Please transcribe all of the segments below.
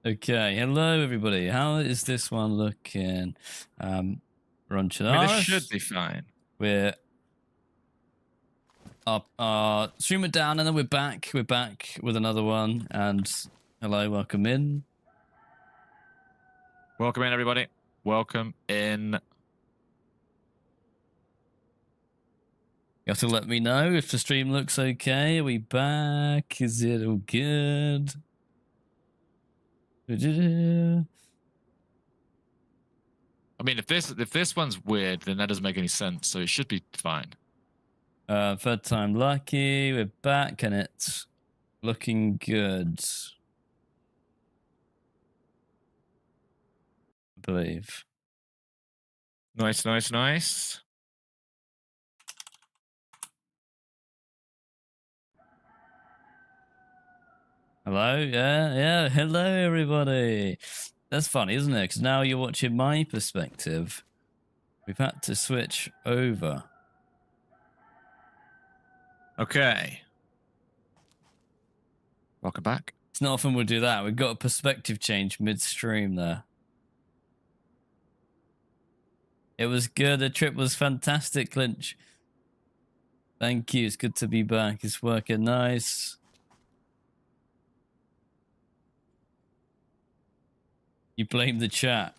Okay, hello everybody. How is this one looking? We're on Chernarus. This should be fine. We're up, streamer down, and then we're back. We're back with another one. And hello, welcome in. Welcome in, everybody. Welcome in. You have to let me know if the stream looks okay. Are we back? Is it all good? I mean, if this one's weird, then that doesn't make any sense. So it should be fine. Third time lucky. We're back, and it's looking good. I believe. Nice, nice, nice. Hello, yeah, hello everybody. That's funny, isn't it? Because now you're watching my perspective. We've had to switch over. Okay. Welcome back. It's not often we'll do that. We've got a perspective change mid-stream there. It was good. The trip was fantastic, Clinch. Thank you. It's good to be back. It's working nice. You blame the chat.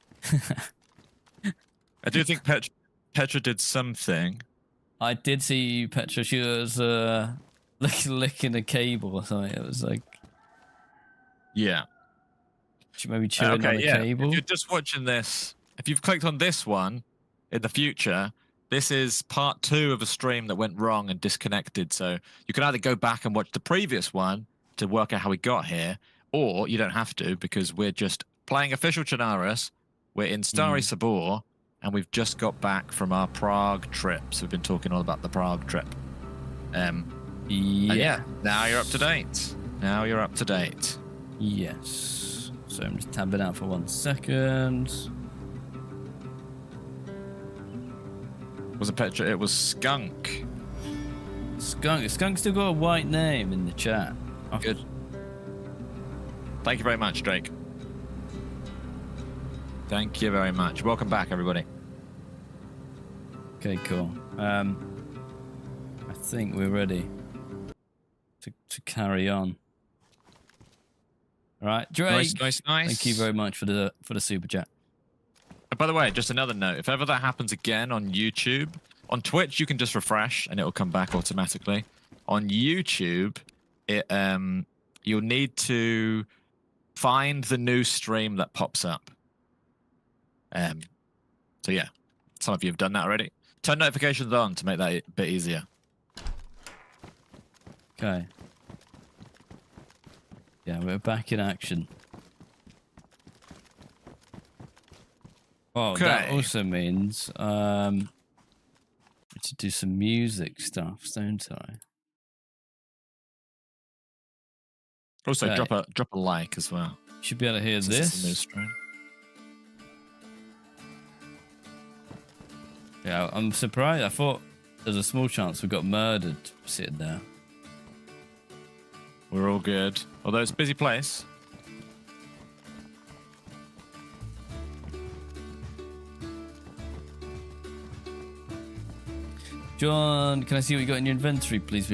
I do think Petra did something. I did see Petra. She was licking a cable or something. It was like, yeah, she may be chewing on a cable. If you're just watching this, if you've clicked on this one in the future, this is part 2 of a stream that went wrong and disconnected. So you can either go back and watch the previous one to work out how we got here, or you don't have to, because we're just playing official Chernarus. We're in Starry Sabor, and we've just got back from our Prague trip. So we've been talking all about the Prague trip. Yeah, now you're up to date. Now you're up to date. Yes. So I'm just tabbing out for 1 second. Was it Petra? It was Skunk. Skunk. Skunk still got a white name in the chat. Oh. Good. Thank you very much, Drake. Thank you very much. Welcome back, everybody. Okay, cool. I think we're ready to carry on. All right, Drake. Nice. Thank you very much for the super chat. By the way, just another note: if ever that happens again on YouTube, on Twitch you can just refresh and it will come back automatically. On YouTube, you'll need to find the new stream that pops up. So yeah, some of you have done that already. Turn notifications on to make that a bit easier. Okay. Yeah, we're back in action. Oh, okay. That also means to do some music stuff, don't I? Also, drop a like as well. You should be able to hear this. New stream. Yeah, I'm surprised. I thought there's a small chance we got murdered sitting there. We're all good. Although it's a busy place. John, can I see what you got in your inventory, please?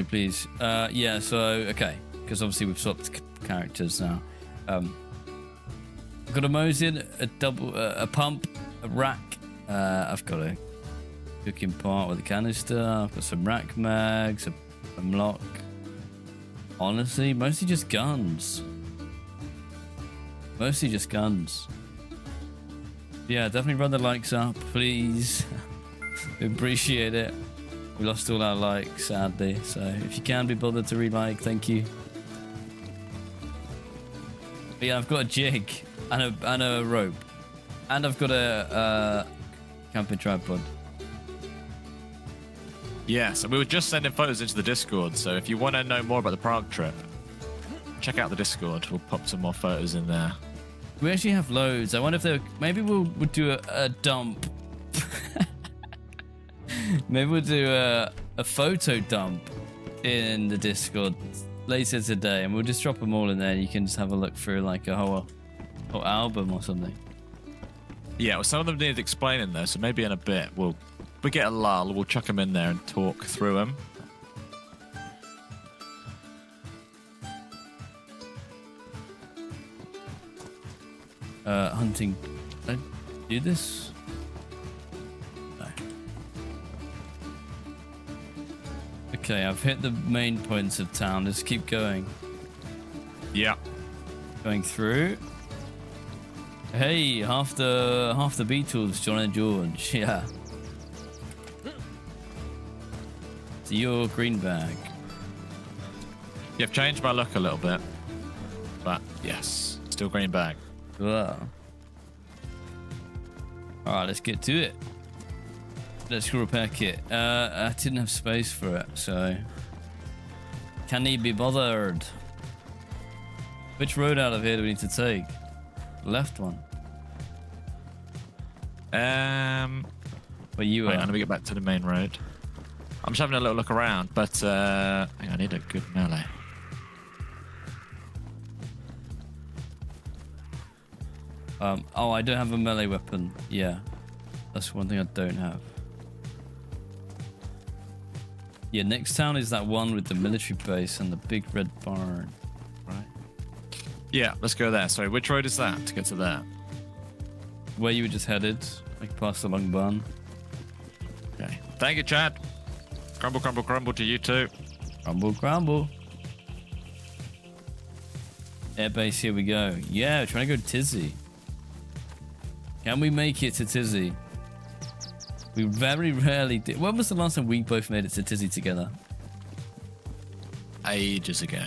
Yeah, so, okay. Because obviously we've swapped characters now. I've got a Mosin, a pump, a rack. I've got a cooking pot with a canister. I've got some rack mags, a lock. Honestly, mostly just guns. Yeah, definitely run the likes up, please. We appreciate it. We lost all our likes, sadly. So if you can be bothered to re-like, thank you. But yeah, I've got a jig and a rope, and I've got a camping tripod. Yes, and we were just sending photos into the Discord, so if you want to know more about the Prague trip, check out the Discord. We'll pop some more photos in there. We actually have loads. I wonder if maybe we'll do a dump. Maybe we'll do a photo dump in the Discord later today, and we'll just drop them all in there. And you can just have a look through like a whole Or album or something. Yeah, well, some of them need explaining though, so maybe in a bit we get a lull, we'll chuck them in there and talk through them. Hunting. Did I do this? No. Okay, I've hit the main points of town. Just keep going. Yeah. Going through. Hey, half the Beatles, John and George. Yeah. So your green bag. You've changed my look a little bit, but yes, still green bag. Wow. All right, let's get to it. Electrical repair kit. I didn't have space for it, so can he be bothered? Which road out of here do we need to take? Left one. Where you wait, are? I'm gonna get back to the main road. I'm just having a little look around, but I think I need a good melee. Oh, I don't have a melee weapon. Yeah, that's one thing I don't have. Yeah, next town is that one with the military base and the big red barn, right? Yeah, let's go there. Sorry, which road is that to get to there? Where you were just headed, like past the long barn. Okay. Thank you, Chad. Crumble, crumble, crumble to you too. Crumble, crumble. Airbase, here we go. Yeah, we're trying to go to Tisy. Can we make it to Tisy? We very rarely did. When was the last time we both made it to Tisy together? Ages ago.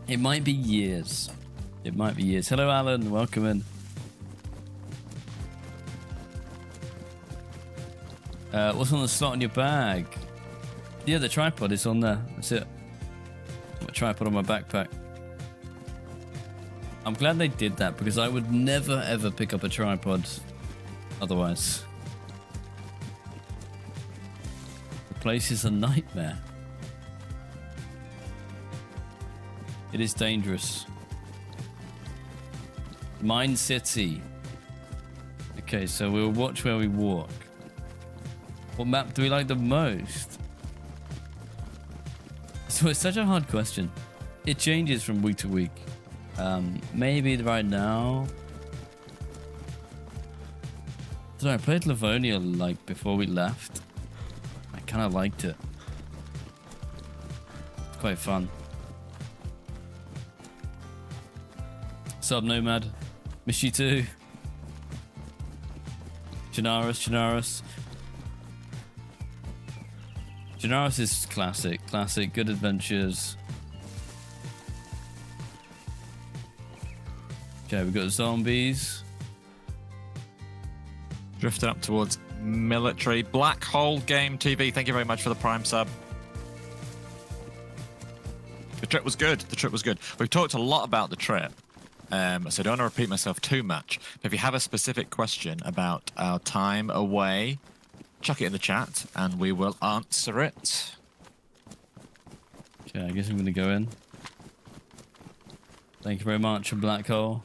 It might be years. It might be years. Hello, Alan. Welcome in. What's on the slot in your bag? Yeah, the tripod is on there. That's it. Got a tripod on my backpack. I'm glad they did that because I would never ever pick up a tripod otherwise. The place is a nightmare. It is dangerous. Mine City. Okay, so we'll watch where we walk. What map do we like the most? So it's such a hard question. It changes from week to week. Maybe right now. So I played Livonia like before we left. I kind of liked it. It's quite fun. Sub Nomad, miss you too. Chernarus. Chernarus is classic, good adventures. Okay, we've got zombies. Drifting up towards military. Black Hole Game TV, thank you very much for the Prime sub. The trip was good. We've talked a lot about the trip, so I don't want to repeat myself too much. But if you have a specific question about our time away, chuck it in the chat and we will answer it. Okay, I guess I'm going to go in. Thank you very much, Black Hole.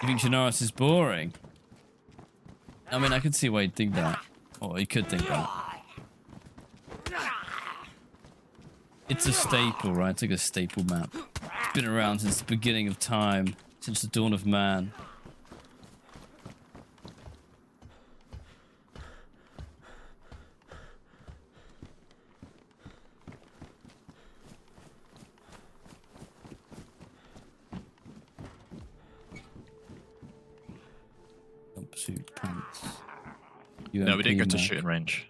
You think Chernarus is boring? I mean, I could see why you'd think that. Or you could think that. It's a staple, right? It's like a staple map. It's been around since the beginning of time, since the dawn of man. Jumpsuit pants. No, we didn't go to Mac. shooting range.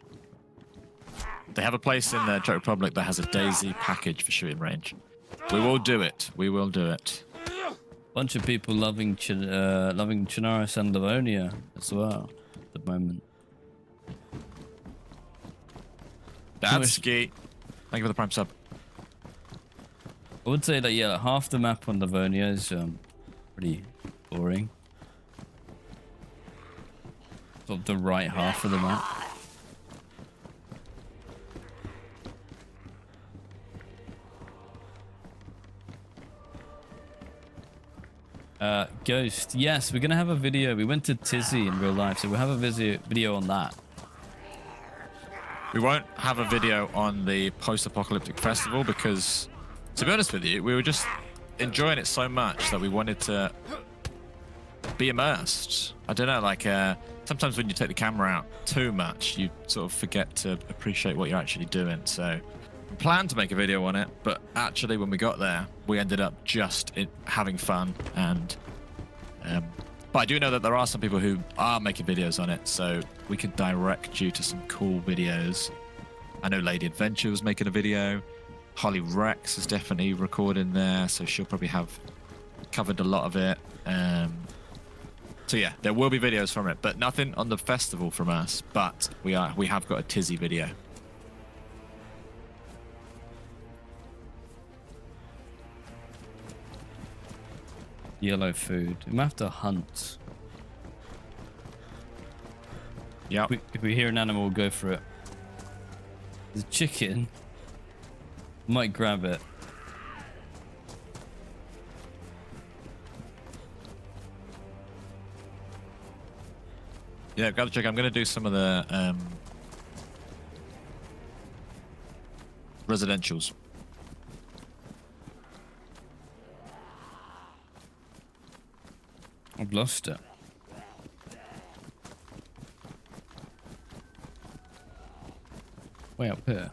They have a place in the Czech Republic that has a DayZ package for shooting range. We will do it. Bunch of people loving Chernarus and Livonia as well at the moment. Dadsky. Thank you for the Prime sub. I would say that, yeah, half the map on Livonia is pretty boring. Sort of the right half of the map. Ghost. Yes, we're gonna have a video. We went to Tisy in real life, so we'll have a video on that. We won't have a video on the post-apocalyptic festival because, to be honest with you, we were just enjoying it so much that we wanted to be immersed. I don't know, like sometimes when you take the camera out too much, you sort of forget to appreciate what you're actually doing. So we planned to make a video on it, but actually when we got there, we ended up just having fun. And but I do know that there are some people who are making videos on it, so we could direct you to some cool videos. I know Lady Adventure was making a video. Holly Rex is definitely recording there, so she'll probably have covered a lot of it. So yeah, there will be videos from it, but nothing on the festival from us. But we have got a Tisy video. Yellow food. We might have to hunt. Yeah. If we hear an animal, we'll go for it. There's a chicken. Might grab it. Yeah, grab the chicken. I'm going to do some of the residentials. I've lost it. Way up here.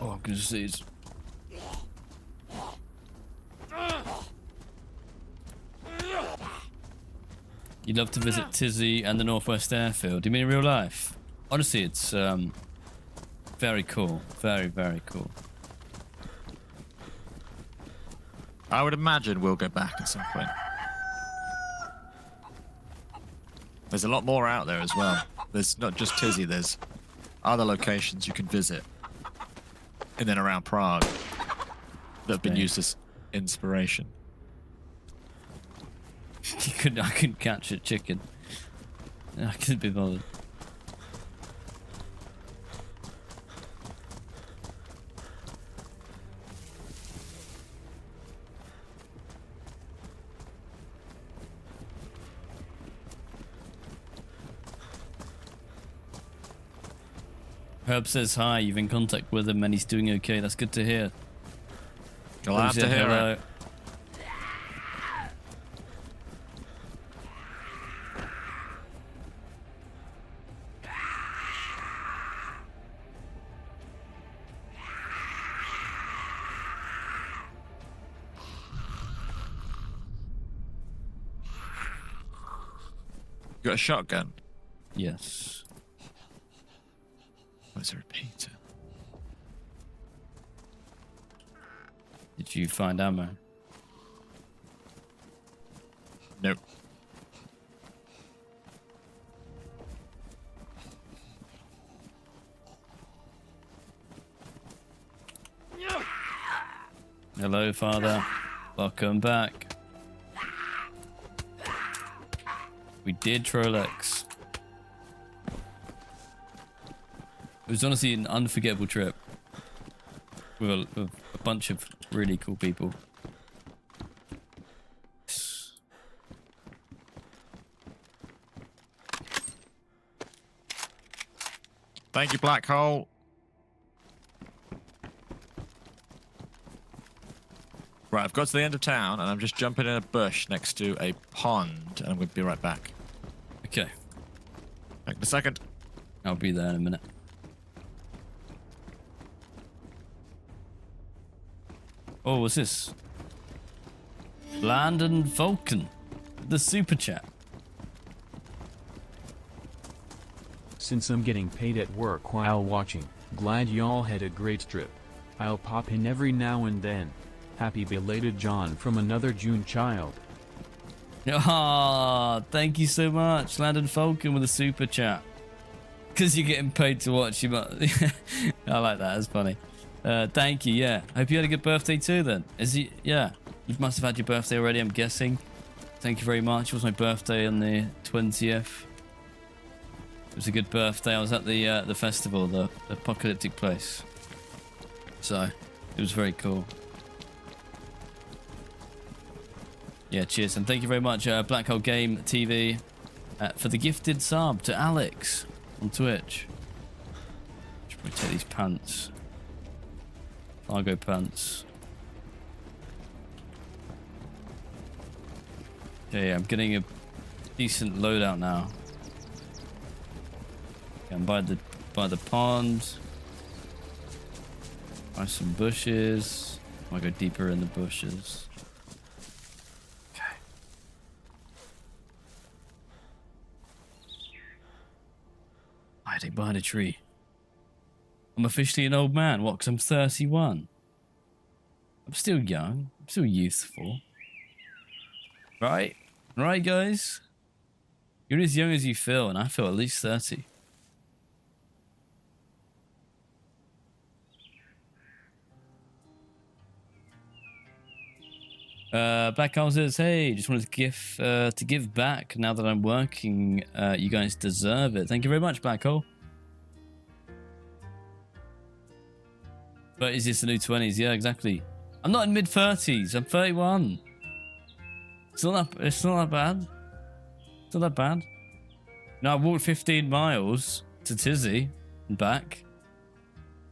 Oh, I can just see it. You'd love to visit Tisy and the Northwest Airfield. Do you mean in real life? Honestly, it's very cool. Very, very cool. I would imagine we'll go back at some point. There's a lot more out there as well. There's not just Tisy, there's other locations you can visit in and around Prague that have been used as inspiration. I couldn't catch a chicken. I couldn't be bothered. Herb says hi, you've in contact with him and he's doing okay. That's good to hear. Glad to hear it. You got a shotgun? Yes. Where's a repeater? Did you find ammo? Nope. Hello, Father. Welcome back. We did Trolex. It was honestly an unforgettable trip with a bunch of really cool people. Thank you, Black Hole. Right, I've got to the end of town and I'm just jumping in a bush next to a pond and I'm going to be right back. Okay. Back in a second. I'll be there in a minute. Oh, what's this? Landon Vulcan. The super chat. Since I'm getting paid at work while watching, glad y'all had a great trip. I'll pop in every now and then. Happy belated John from another June child. Ah, thank you so much, Landon Falcon with a super chat. Because you're getting paid to watch, you might. I like that. That's funny. Thank you. Yeah. Hope you had a good birthday too. Then yeah. You must have had your birthday already. I'm guessing. Thank you very much. It was my birthday on the 20th. It was a good birthday. I was at the festival, the apocalyptic place. So it was very cool. Yeah, cheers, and thank you very much, Black Hole Game TV, for the gifted sub to Alex on Twitch. Should probably take these pants. Cargo pants. Okay, I'm getting a decent loadout now. Okay, I'm by the pond. By some bushes. I'll go deeper in the bushes. Okay. Hiding behind a tree. I'm officially an old man. What? Because I'm 31. I'm still young. I'm still youthful. Right? Right, guys? You're as young as you feel, and I feel at least 30. Black Owl says, hey, just wanted to give back now that I'm working. You guys deserve it. Thank you very much, Black Hole. But is this the new 20s? Yeah, exactly. I'm not in mid-30s. I'm 31. It's not that bad. It's not that bad. No, I walked 15 miles to Tisy and back.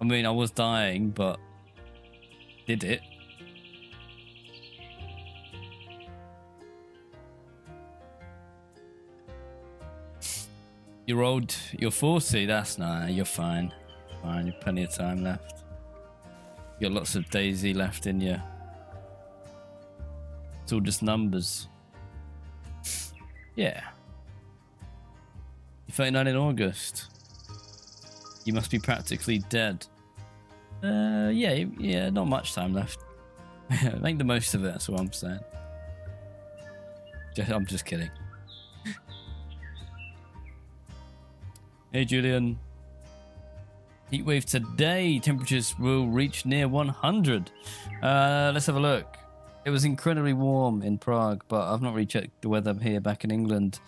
I mean, I was dying, but did it. You're old. You're 40. That's nice. You're fine. Fine. You've plenty of time left. You got lots of DayZ left in you. It's all just numbers. Yeah. You're 39 in August. You must be practically dead. Yeah, not much time left. Make the most of it, that's what I'm saying. I'm just kidding. Hey, Julian. Heatwave today. Temperatures will reach near 100. Let's have a look. It was incredibly warm in Prague, but I've not really checked the weather here back in England.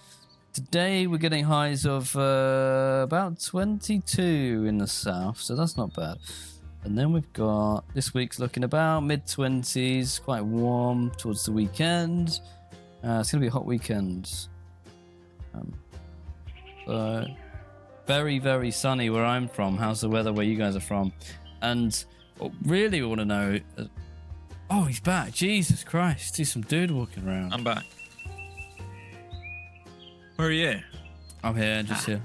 Today we're getting highs of about 22 in the south, so that's not bad. And then we've got this week's looking about mid-20s, quite warm towards the weekend. It's going to be a hot weekend. So very, very sunny where I'm from. How's the weather where you guys are from? And what really we want to know... Oh, he's back. Jesus Christ. See some dude walking around. I'm back. Where are you? I'm here, just here.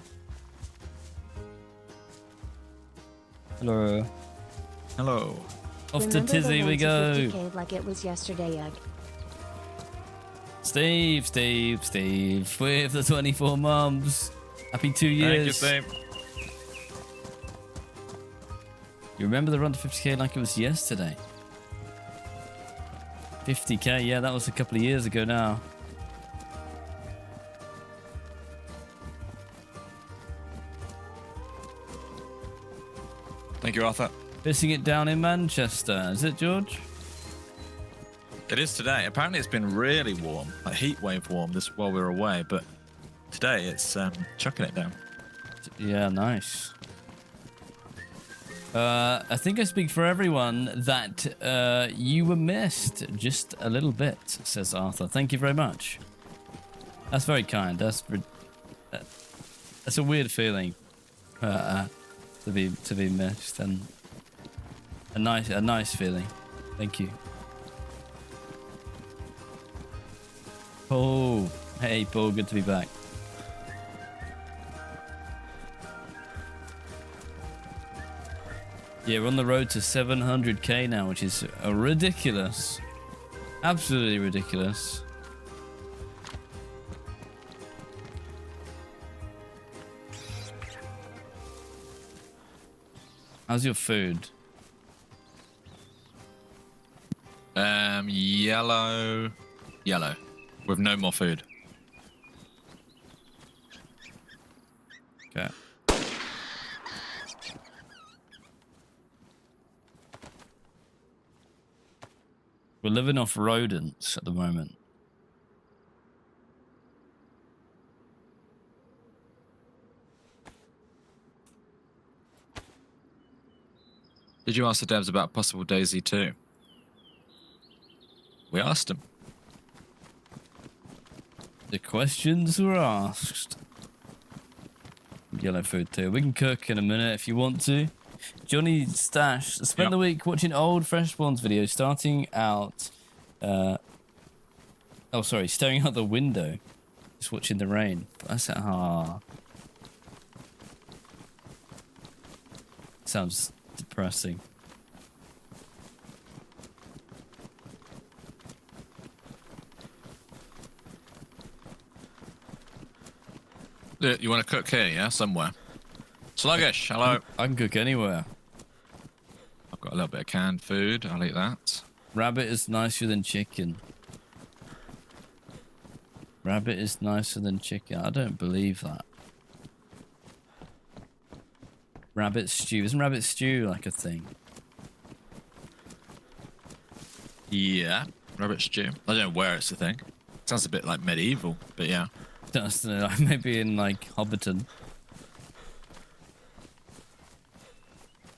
Hello. Hello. Off to Tisy we go. Like it was yesterday. Steve with the 24 mums. Happy 2 years. Thank you, Steve. You remember the run to 50k like it was yesterday? 50k, yeah, that was a couple of years ago now. Thank you, Arthur. Pissing it down in Manchester, is it, George? It is today. Apparently it's been really warm, like heat wave warm this while we were away, but today it's chucking it down. Yeah, nice. I think I speak for everyone that you were missed just a little bit, says Arthur. Thank you very much. That's very kind. That's a weird feeling to be missed, and a nice feeling. Thank you. Oh, hey Paul, good to be back. Yeah, we're on the road to 700k now, which is ridiculous. Absolutely ridiculous. How's your food? Yellow. With no more food. Okay. We're living off rodents at the moment. Did you ask the devs about possible DayZ 2? We asked them. The questions were asked. Yellow food too. We can cook in a minute if you want to. Johnny Stash spent the week watching old Fresh Spawns videos, staring out the window, just watching the rain. That's sounds depressing. You want to cook here, yeah? Somewhere. Sluggish, hello. I can cook anywhere. I've got a little bit of canned food. I'll eat that. Rabbit is nicer than chicken. Rabbit is nicer than chicken. I don't believe that. Rabbit stew. Isn't rabbit stew like a thing? Yeah. Rabbit stew. I don't know where it's a thing. Sounds a bit like medieval, but yeah. Don't know. Maybe in like Hobbiton.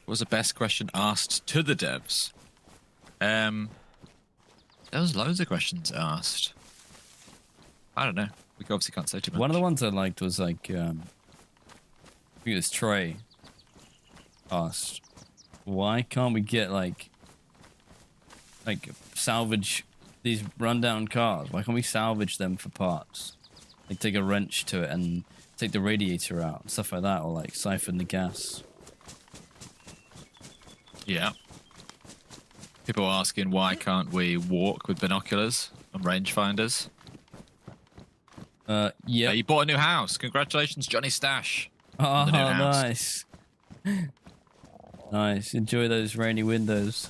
What was the best question asked to the devs? There was loads of questions asked. I don't know. We obviously can't say too much. One of the ones I liked was like, I think it was Trey asked, why can't we get like salvage these rundown cars? Why can't we salvage them for parts? Like take a wrench to it and take the radiator out, and stuff like that, or like siphon the gas. Yeah. People are asking why can't we walk with binoculars and rangefinders? Yeah. You bought a new house. Congratulations, Johnny Stash. Oh, nice. Nice. Enjoy those rainy windows.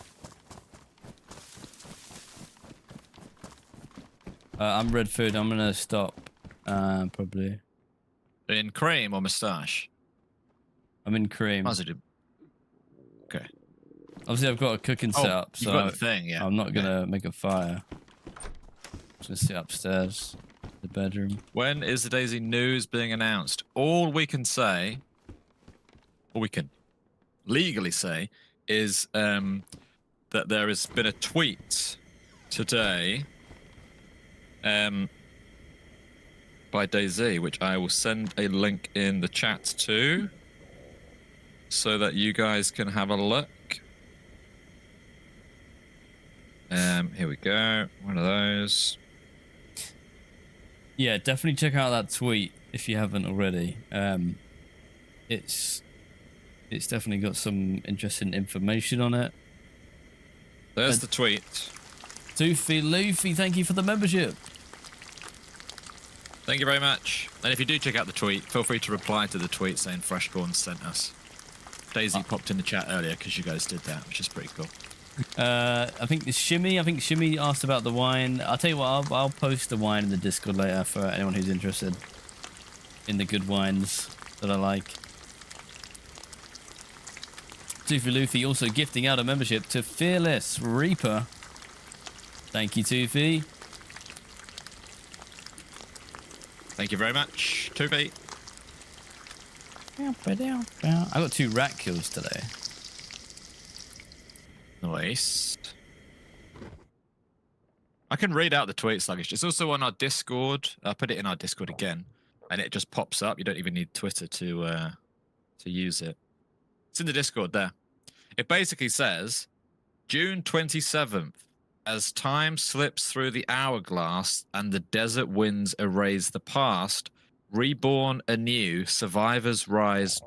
I'm red food. I'm gonna stop. Probably. In cream or moustache? I'm in cream. Okay. Obviously, I've got a cooking setup, so got the thing, yeah. I'm not gonna make a fire. Just gonna sit upstairs, the bedroom. When is the DayZ news being announced? All we can say, all we can legally say, is that there has been a tweet today by DayZ, which I will send a link in the chat to, so that you guys can have a look. Here we go. One of those. Yeah, definitely check out that tweet if you haven't already. It's definitely got some interesting information on it. There's the tweet. Toofy Luffy, thank you for the membership. Thank you very much. And if you do check out the tweet, feel free to reply to the tweet saying Freshborn sent us. DayZ popped in the chat earlier because you guys did that, which is pretty cool. I think Shimmy asked about the wine. I'll tell you what, I'll post the wine in the Discord later for anyone who's interested in the good wines that I like. Toofy Luffy also gifting out a membership to Fearless Reaper. Thank you, Toofy. Thank you very much, Toofy. I got 2 rat kills today. Nice. I can read out the tweet, Sluggish. It's also on our Discord. I'll put it in our Discord again, and it just pops up. You don't even need Twitter to use it. It's in the Discord there. It basically says, June 27th, as time slips through the hourglass and the desert winds erase the past, reborn anew, survivors rise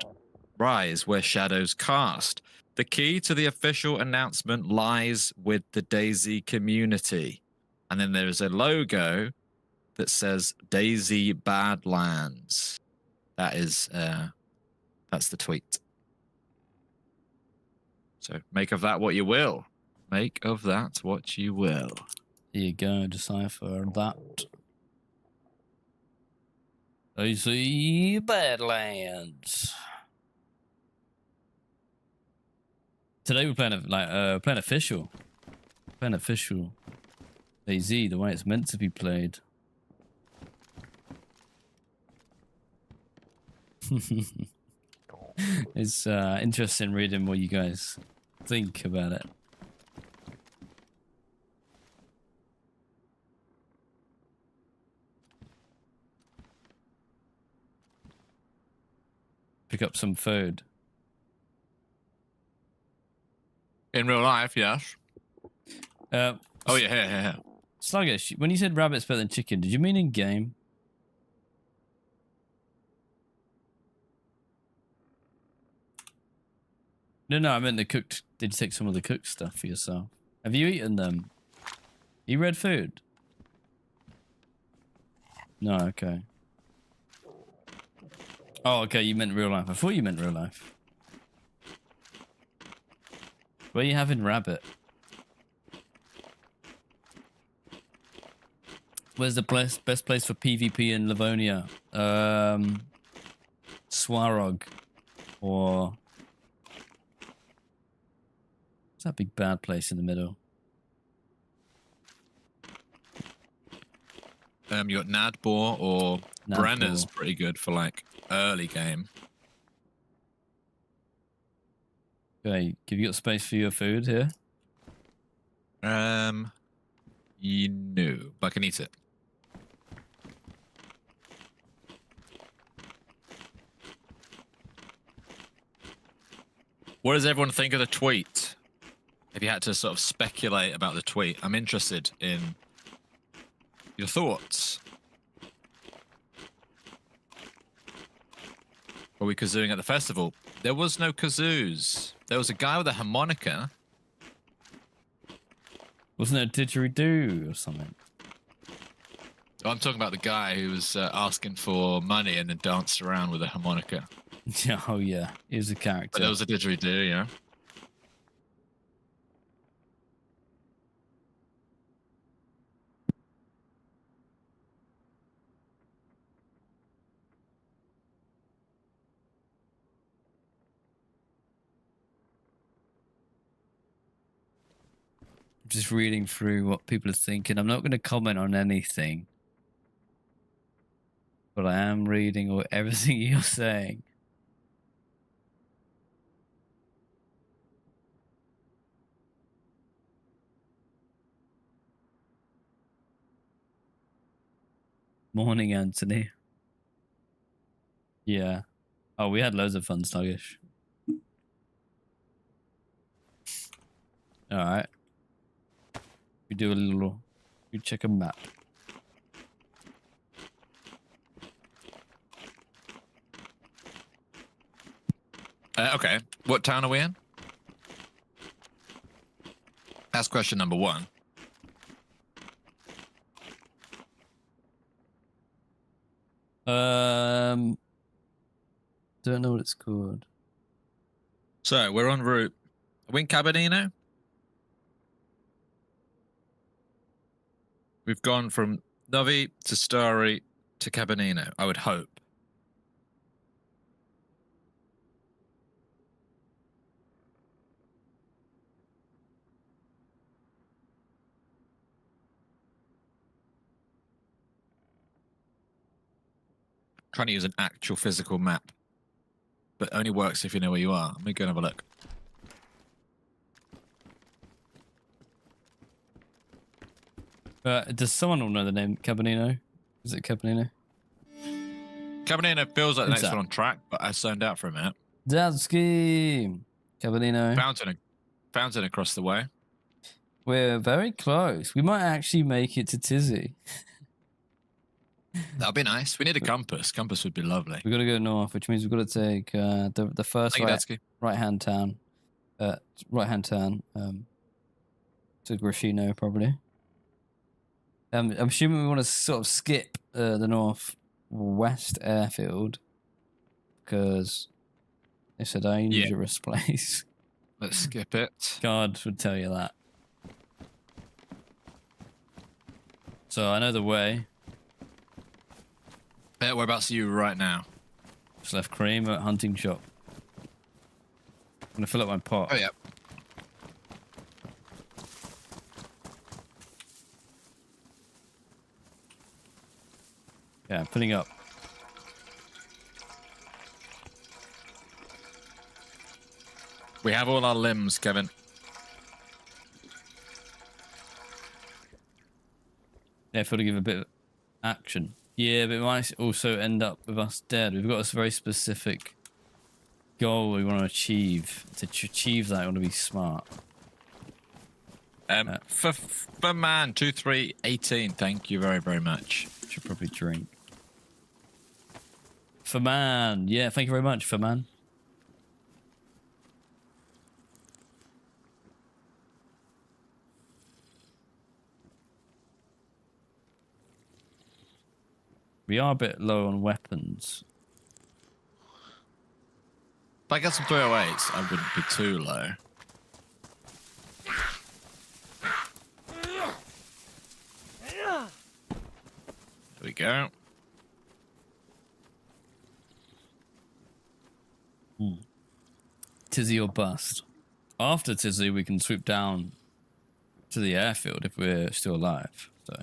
where shadows cast. The key to the official announcement lies with the DayZ community. And then there is a logo that says DayZ Badlands. That is, that's the tweet. So make of that what you will. Make of that what you will. Here you go, decipher that. DayZ Badlands. Today we're playing official. Playing official DayZ, the way it's meant to be played. It's interesting reading what you guys think about it. Pick up some food. In real life, yes. Oh yeah. Sluggish, when you said rabbit's better than chicken, did you mean in game? No, I meant the cooked. Did you take some of the cooked stuff for yourself? Have you eaten them? You read food? No, okay. Oh, okay, you meant real life. I thought you meant real life. Where are you having rabbit? Where's the best place for PvP in Livonia? Swarog. Or... what's that big bad place in the middle? You got Nadbor or Brenner's pretty good for like early game. Okay, have you got space for your food here? You know, but I can eat it. What does everyone think of the tweet? If you had to sort of speculate about the tweet, I'm interested in your thoughts. Were we kazooing at the festival? There was no kazoos. There was a guy with a harmonica. Wasn't it a didgeridoo or something? Oh, I'm talking about the guy who was asking for money and then danced around with a harmonica. Oh yeah, he was a character. But there was a didgeridoo, yeah. Just reading through what people are thinking. I'm not going to comment on anything, but I am reading everything you're saying. Morning, Anthony. Yeah. Oh, we had loads of fun, Sluggish. All right. We do a little. We check a map. Okay. What town are we in? That's question number one. Don't know what it's called. So we're en route. Are we in Cabinino? We've gone from Novi to Stari to Cabinino, I would hope. Trying to use an actual physical map, but only works if you know where you are. Let me go and have a look. Does someone all know the name Cabinino? Is it Cabinino? Cabinino feels like the next one on track, but I zoned out for a minute. Dadsky! Cabinino. Fountain across the way. We're very close. We might actually make it to Tisy. That'd be nice. We need a compass. Compass would be lovely. We've got to go north, which means we've got to take the first right-hand turn. Right-hand turn to Grashino, probably. I'm assuming we want to sort of skip the northwest airfield because it's a dangerous place. Let's skip it. God would tell you that. So I know the way. Whereabouts are you right now? Just left cream at hunting shop. I'm gonna fill up my pot. Oh yeah. Yeah, filling up. We have all our limbs, Kevin. Therefore, to give a bit of action. Yeah, but it might also end up with us dead. We've got a very specific goal we want to achieve. To achieve that, I want to be smart. For man 2318, thank you very, very much. Should probably drink. For man, yeah, thank you very much, for man. We are a bit low on weapons. If I get some 308s, I wouldn't be too low. There we go. Tisy or bust. After Tisy, we can swoop down to the airfield if we're still alive. So.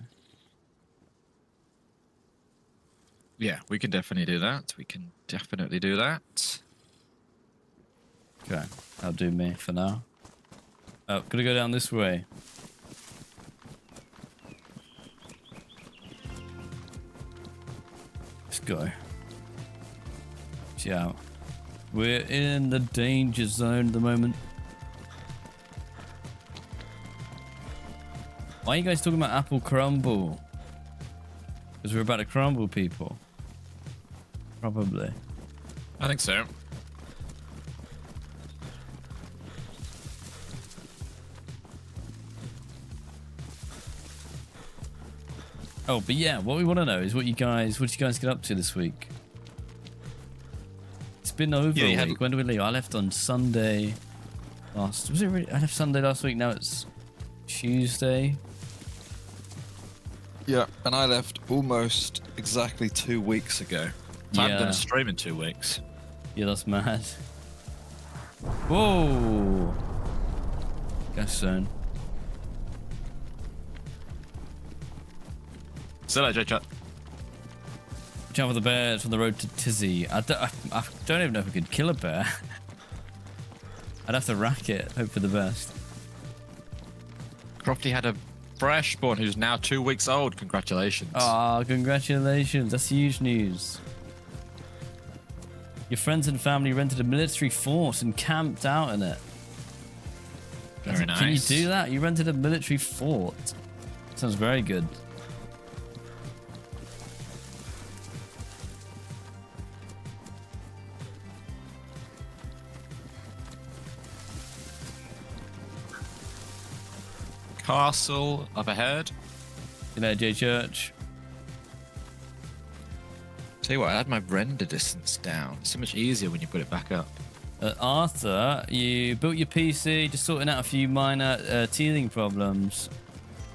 Yeah, we can definitely do that. We can definitely do that. Okay, that'll do me for now. Oh, gotta go down this way. Let's go. Yeah, we're in the danger zone at the moment. Why are you guys talking about apple crumble? Because we're about to crumble people. Probably. I think so. Oh, but yeah, what we want to know is what did you guys get up to this week? It's been over a week. When did we leave? I left on Sunday last. Was it really? I left Sunday last week. Now it's Tuesday. Yeah, and I left almost exactly 2 weeks ago. So I haven't done a stream in 2 weeks. Yeah, that's mad. Whoa! Gas zone. See you later, J-Chat. Watch out for the bears from the road to Tisy. I don't even know if we could kill a bear. I'd have to rack it, hope for the best. Crofty had a fresh spawn who's now 2 weeks old. Congratulations. Oh, congratulations. That's huge news. Your friends and family rented a military fort and camped out in it. Very nice. Can you do that? You rented a military fort. Sounds very good. Castle up ahead. You know, J Church. Tell you what, I had my render distance down. It's so much easier when you put it back up. Arthur, you built your PC, just sorting out a few minor teething problems,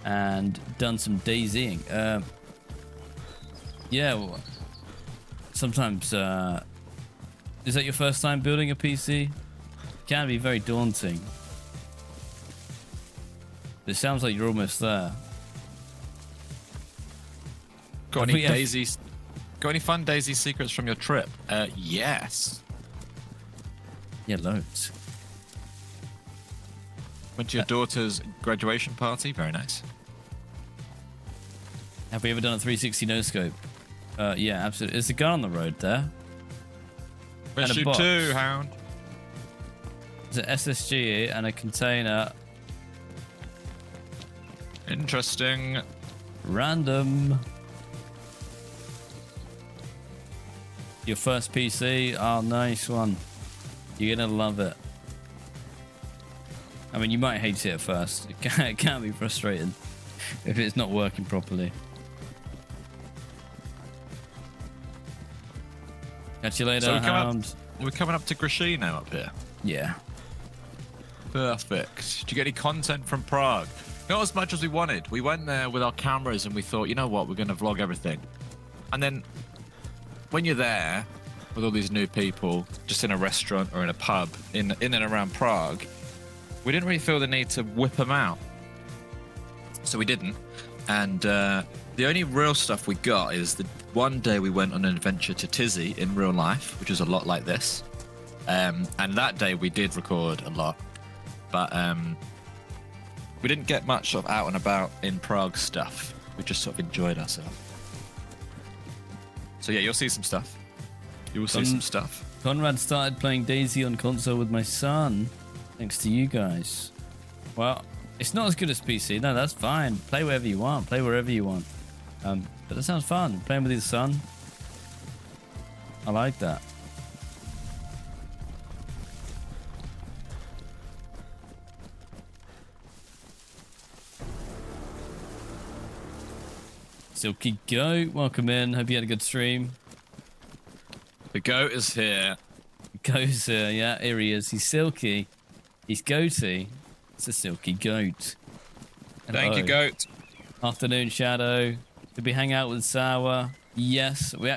and done some DayZing. Yeah, well, sometimes. Is that your first time building a PC? It can be very daunting. It sounds like you're almost there. Got any DayZ? Got any fun DayZ secrets from your trip? Yes. Yeah, loads. Went to your daughter's graduation party. Very nice. Have we ever done a 360 no scope? Yeah, absolutely. There's a gun on the road there. Wish you too, Hound. There's an SSG and a container. Interesting. Random. Your first PC. Oh, nice one. You're gonna love it. I mean, you might hate it at first. It can be frustrating if it's not working properly. Catch you later, So Hound. we're coming up to Grishino up here. Yeah. Perfect. Did you get any content from Prague? Not as much as we wanted. We went there with our cameras and we thought, you know what, we're going to vlog everything. And then when you're there with all these new people, just in a restaurant or in a pub in and around Prague, we didn't really feel the need to whip them out. So we didn't. And the only real stuff we got is the one day we went on an adventure to Tisy in real life, which was a lot like this. And that day we did record a lot. But we didn't get much of out and about in Prague stuff. We just sort of enjoyed ourselves. So yeah, you'll see some stuff. You will see some stuff. Conrad started playing DayZ on console with my son, thanks to you guys. Well, it's not as good as PC. No, that's fine. Play wherever you want. Play wherever you want. But that sounds fun. Playing with your son. I like that. Silky Goat, welcome in. Hope you had a good stream. The goat is here. Goat's here, yeah, here he is. He's silky. He's goaty. It's a silky goat. Thank you, goat. Afternoon Shadow. Did we hang out with Sour? Yes, we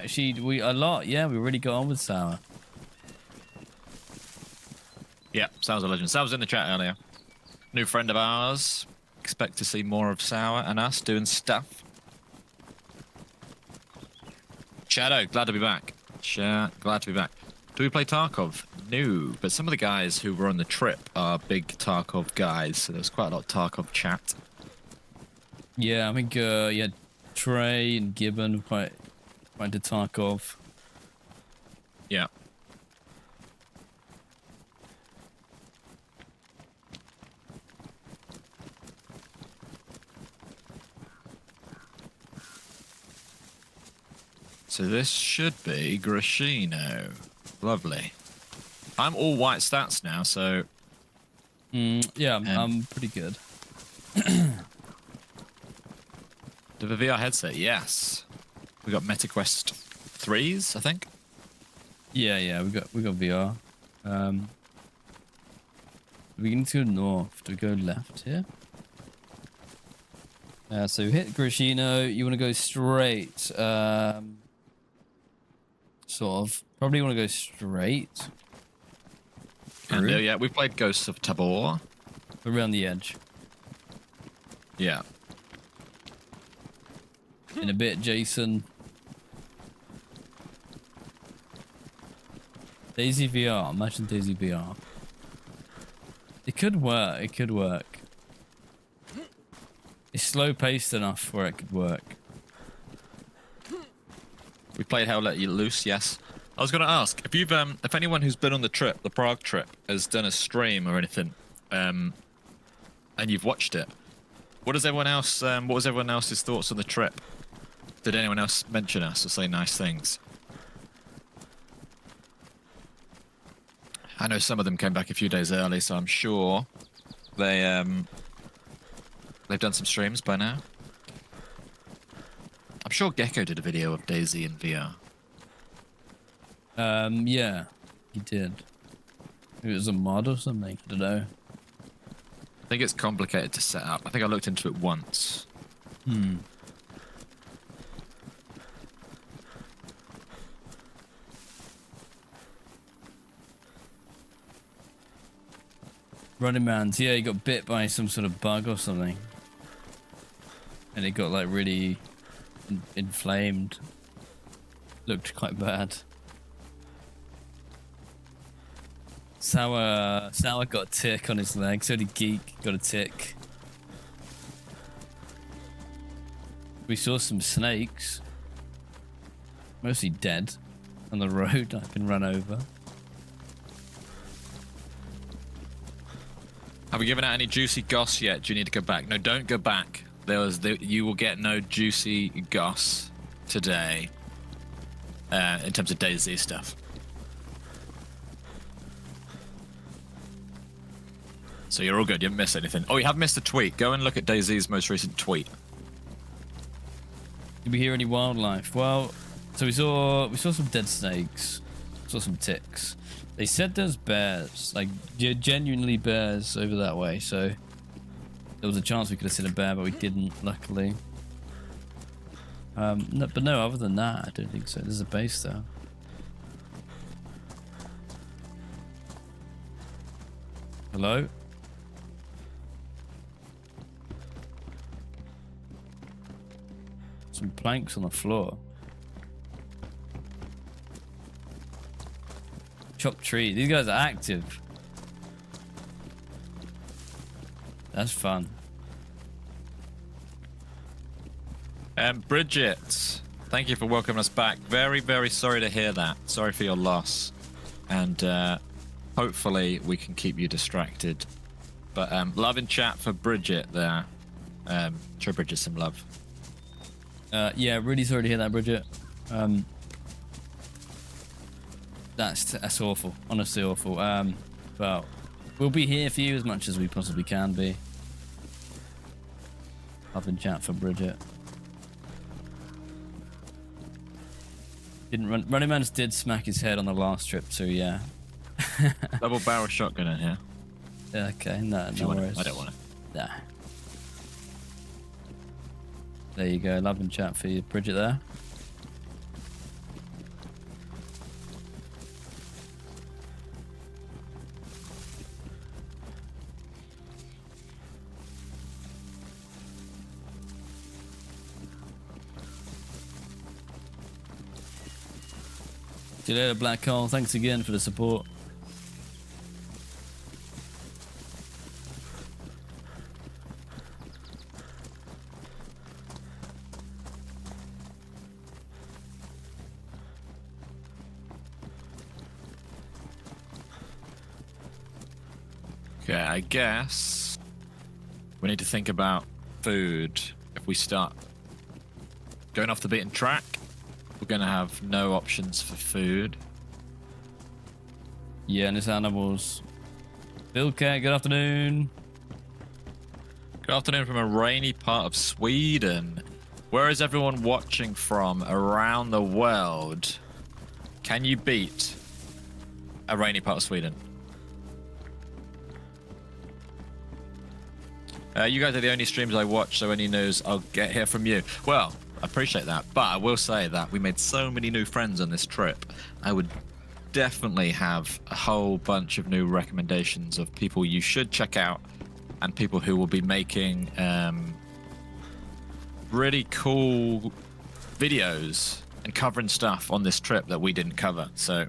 a lot. Yeah, we really got on with Sour. Yeah, Sour's a legend. Sour was in the chat earlier. New friend of ours. Expect to see more of Sour and us doing stuff. Shadow, glad to be back. Glad to be back. Do we play Tarkov? No, but some of the guys who were on the trip are big Tarkov guys, so there's quite a lot of Tarkov chat. Yeah, I think yeah, Trey and Gibbon quite into Tarkov. Yeah. So this should be Grashino. Lovely. I'm all white stats now, so... Yeah, I'm pretty good. Do the VR headset? Yes. We got MetaQuest 3s, I think. Yeah, we got VR. We need to go north. Do we go left here? So hit Grashino. You want to go straight. Sort of. Probably want to go straight. And yeah, we played Ghosts of Tabor. Around the edge. Yeah. In a bit, Jason. DayZ VR. Imagine DayZ VR. It could work. It could work. It's slow paced enough where it could work. We played Hell Let You Loose, yes. I was going to ask if anyone who's been on the trip, the Prague trip, has done a stream or anything, and you've watched it. What was everyone else's thoughts on the trip? Did anyone else mention us or say nice things? I know some of them came back a few days early, so I'm sure they've done some streams by now. I'm sure Gecko did a video of DayZ in VR. Yeah, he did. It was a mod or something. I don't know. I think it's complicated to set up. I think I looked into it once. Running Man's, yeah, he got bit by some sort of bug or something. And it got like really inflamed. Looked quite bad. Sour got a tick on his leg, so did Geek, got a tick. We saw some snakes. Mostly dead. On the road, I've been run over. Have we given out any juicy goss yet? Do you need to go back? No, don't go back. You will get no juicy goss today in terms of DayZ stuff. So you're all good. You haven't missed anything. Oh, you have missed a tweet. Go and look at DayZ's most recent tweet. Did we hear any wildlife? Well, so we saw some dead snakes. Saw some ticks. They said there's bears, like genuinely bears over that way. So there was a chance we could have seen a bear, but we didn't, luckily. But no, other than that, I don't think so. There's a base there. Hello? Some planks on the floor. Chop tree. These guys are active. That's fun. Bridget, thank you for welcoming us back. Very, very sorry to hear that. Sorry for your loss. And hopefully we can keep you distracted. But love in chat for Bridget there. Show Bridget some love. Yeah, really sorry to hear that, Bridget. That's awful. Honestly awful. But we'll be here for you as much as we possibly can be. Love in chat for Bridget. Running Man did smack his head on the last trip too, yeah. Double barrel shotgun in here. Yeah, okay, no worries. I don't want it. Nah. There you go, love and chat for you, Bridget there. See you later, Black Hole. Thanks again for the support. Okay, I guess we need to think about food. If we start going off the beaten track, we're going to have no options for food. Yeah, and it's animals. Bill Cat, good afternoon. Good afternoon from a rainy part of Sweden. Where is everyone watching from around the world? Can you beat a rainy part of Sweden? You guys are the only streams I watch, so any news I'll get here from you. Well, I appreciate that, but I will say that we made so many new friends on this trip. I would definitely have a whole bunch of new recommendations of people you should check out and people who will be making really cool videos and covering stuff on this trip that we didn't cover. So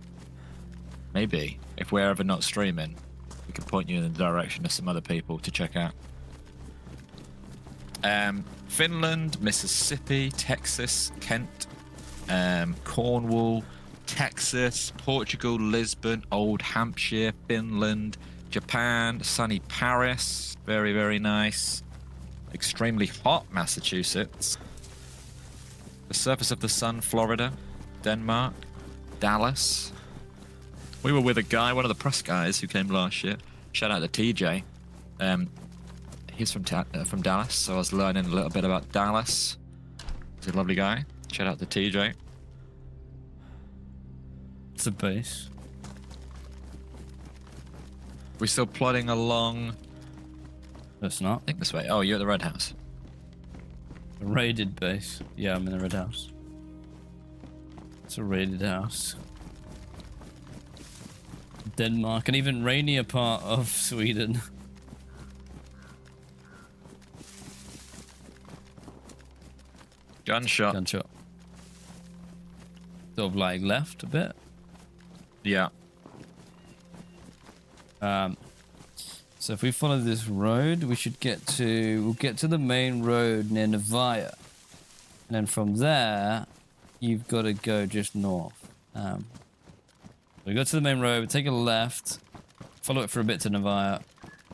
maybe if we're ever not streaming, we can point you in the direction of some other people to check out. Finland, Mississippi, Texas, Kent, Cornwall, Texas, Portugal, Lisbon, Old Hampshire, Finland, Japan, sunny Paris, very, very nice. Extremely hot Massachusetts. The surface of the sun, Florida, Denmark, Dallas. We were with a guy, one of the press guys who came last year. Shout out to TJ. He's from Dallas, so I was learning a little bit about Dallas. He's a lovely guy. Shout out to TJ. It's a base. We're still plodding along. That's not. I think this way. Oh, you're at the red house. A raided base. Yeah, I'm in the red house. It's a raided house. Denmark, and even rainier part of Sweden. Gunshot. Gunshot. Sort of like left a bit. Yeah. So if we follow this road, we'll get to the main road near Novaya. And then from there, you've got to go just north. We go to the main road, take a left, follow it for a bit to Novaya.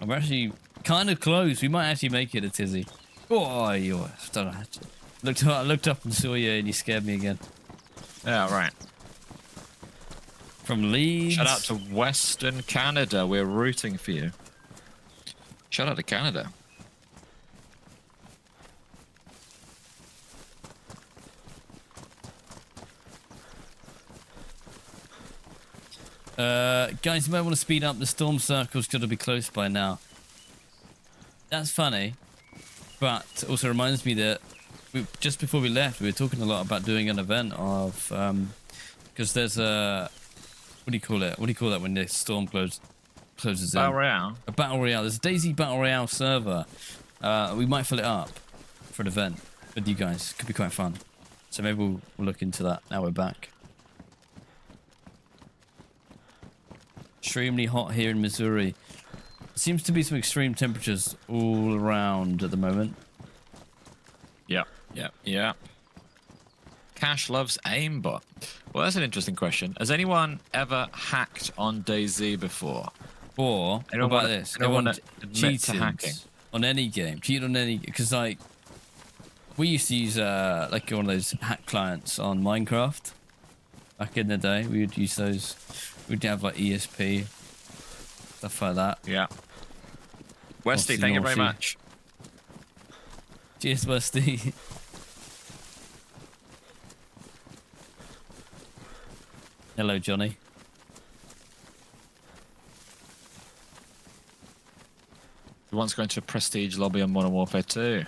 And we're actually kind of close. We might actually make it to Tisy. Oh, you don't know. I looked up and saw you and you scared me again. Yeah, right. From Leeds. Shout out to Western Canada. We're rooting for you. Shout out to Canada. Guys, you might want to speed up. The storm circle's got to be close by now. That's funny, but also reminds me that just before we left, we were talking a lot about doing an event of because there's a what do you call it? What do you call that when the storm closes in? Battle Royale. A battle royale. There's a DayZ battle royale server. We might fill it up for an event with you guys. Could be quite fun. So maybe we'll look into that. Now we're back. Extremely hot here in Missouri. Seems to be some extreme temperatures all around at the moment. Yeah. Yeah. Cash loves aimbot. Well, that's an interesting question. Has anyone ever hacked on DayZ before? Or what about this? Anyone Everyone admit to hacking on any game. Cheat on any, because like we used to use like one of those hack clients on Minecraft back in the day. We would use those. We'd have like ESP stuff like that. Yeah. Westy, thank you very much. Cheers, Westy. Hello, Johnny. Who wants to go into a prestige lobby on Modern Warfare 2?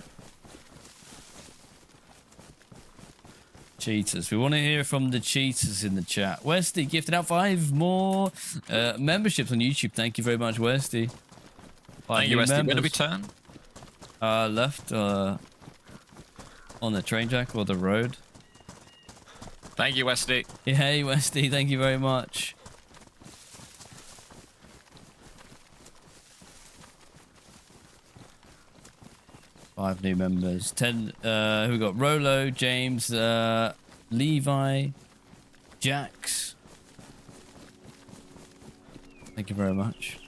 Cheaters. We want to hear from the cheaters in the chat. Westy gifted out 5 more memberships on YouTube. Thank you very much, Westy. Thank you, Westy. Where do we turn? Left on the train track or the road. Thank you, Westy. Yeah, hey, Westy. Thank you very much. Five new members. 10. Who we got? Rolo, James, Levi, Jax. Thank you very much.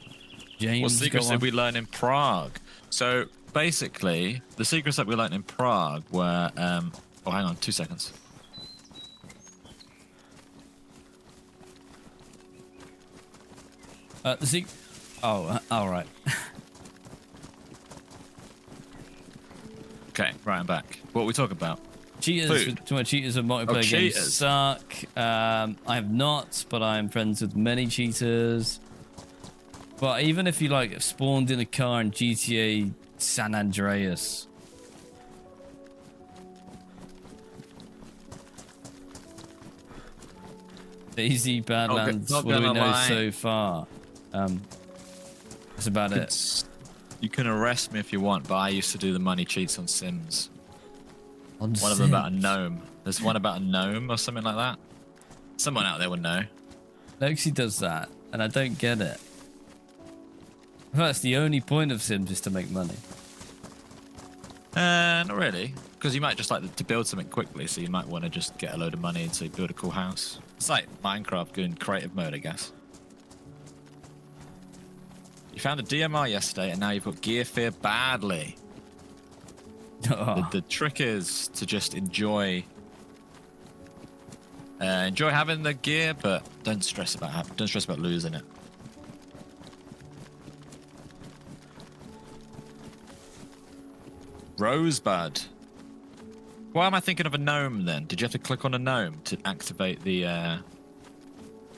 James. What secrets did we learn in Prague? So basically, the secrets that we learned in Prague were. Oh, hang on, 2 seconds. Oh, all right. Okay, right, I'm back. What are we talking about? Cheaters. Too much cheaters of multiplayer games suck. I have not, but I am friends with many cheaters. But even if you like spawned in a car in GTA San Andreas. DayZ Badlands. What do we know so far? That's about it. You can arrest me if you want, but I used to do the money cheats on Sims. One of them about a gnome. There's one about a gnome or something like that. Someone out there would know. Lexi does that, and I don't get it. That's the only point of Sims is to make money. Not really, because you might just like to build something quickly, so you might want to just get a load of money to build a cool house. It's like Minecraft in creative mode, I guess. You found a DMR yesterday, and now you've got gear fear badly. Oh. The trick is to just enjoy having the gear, but don't stress about losing it. Rosebud. Why am I thinking of a gnome then? Did you have to click on a gnome to activate the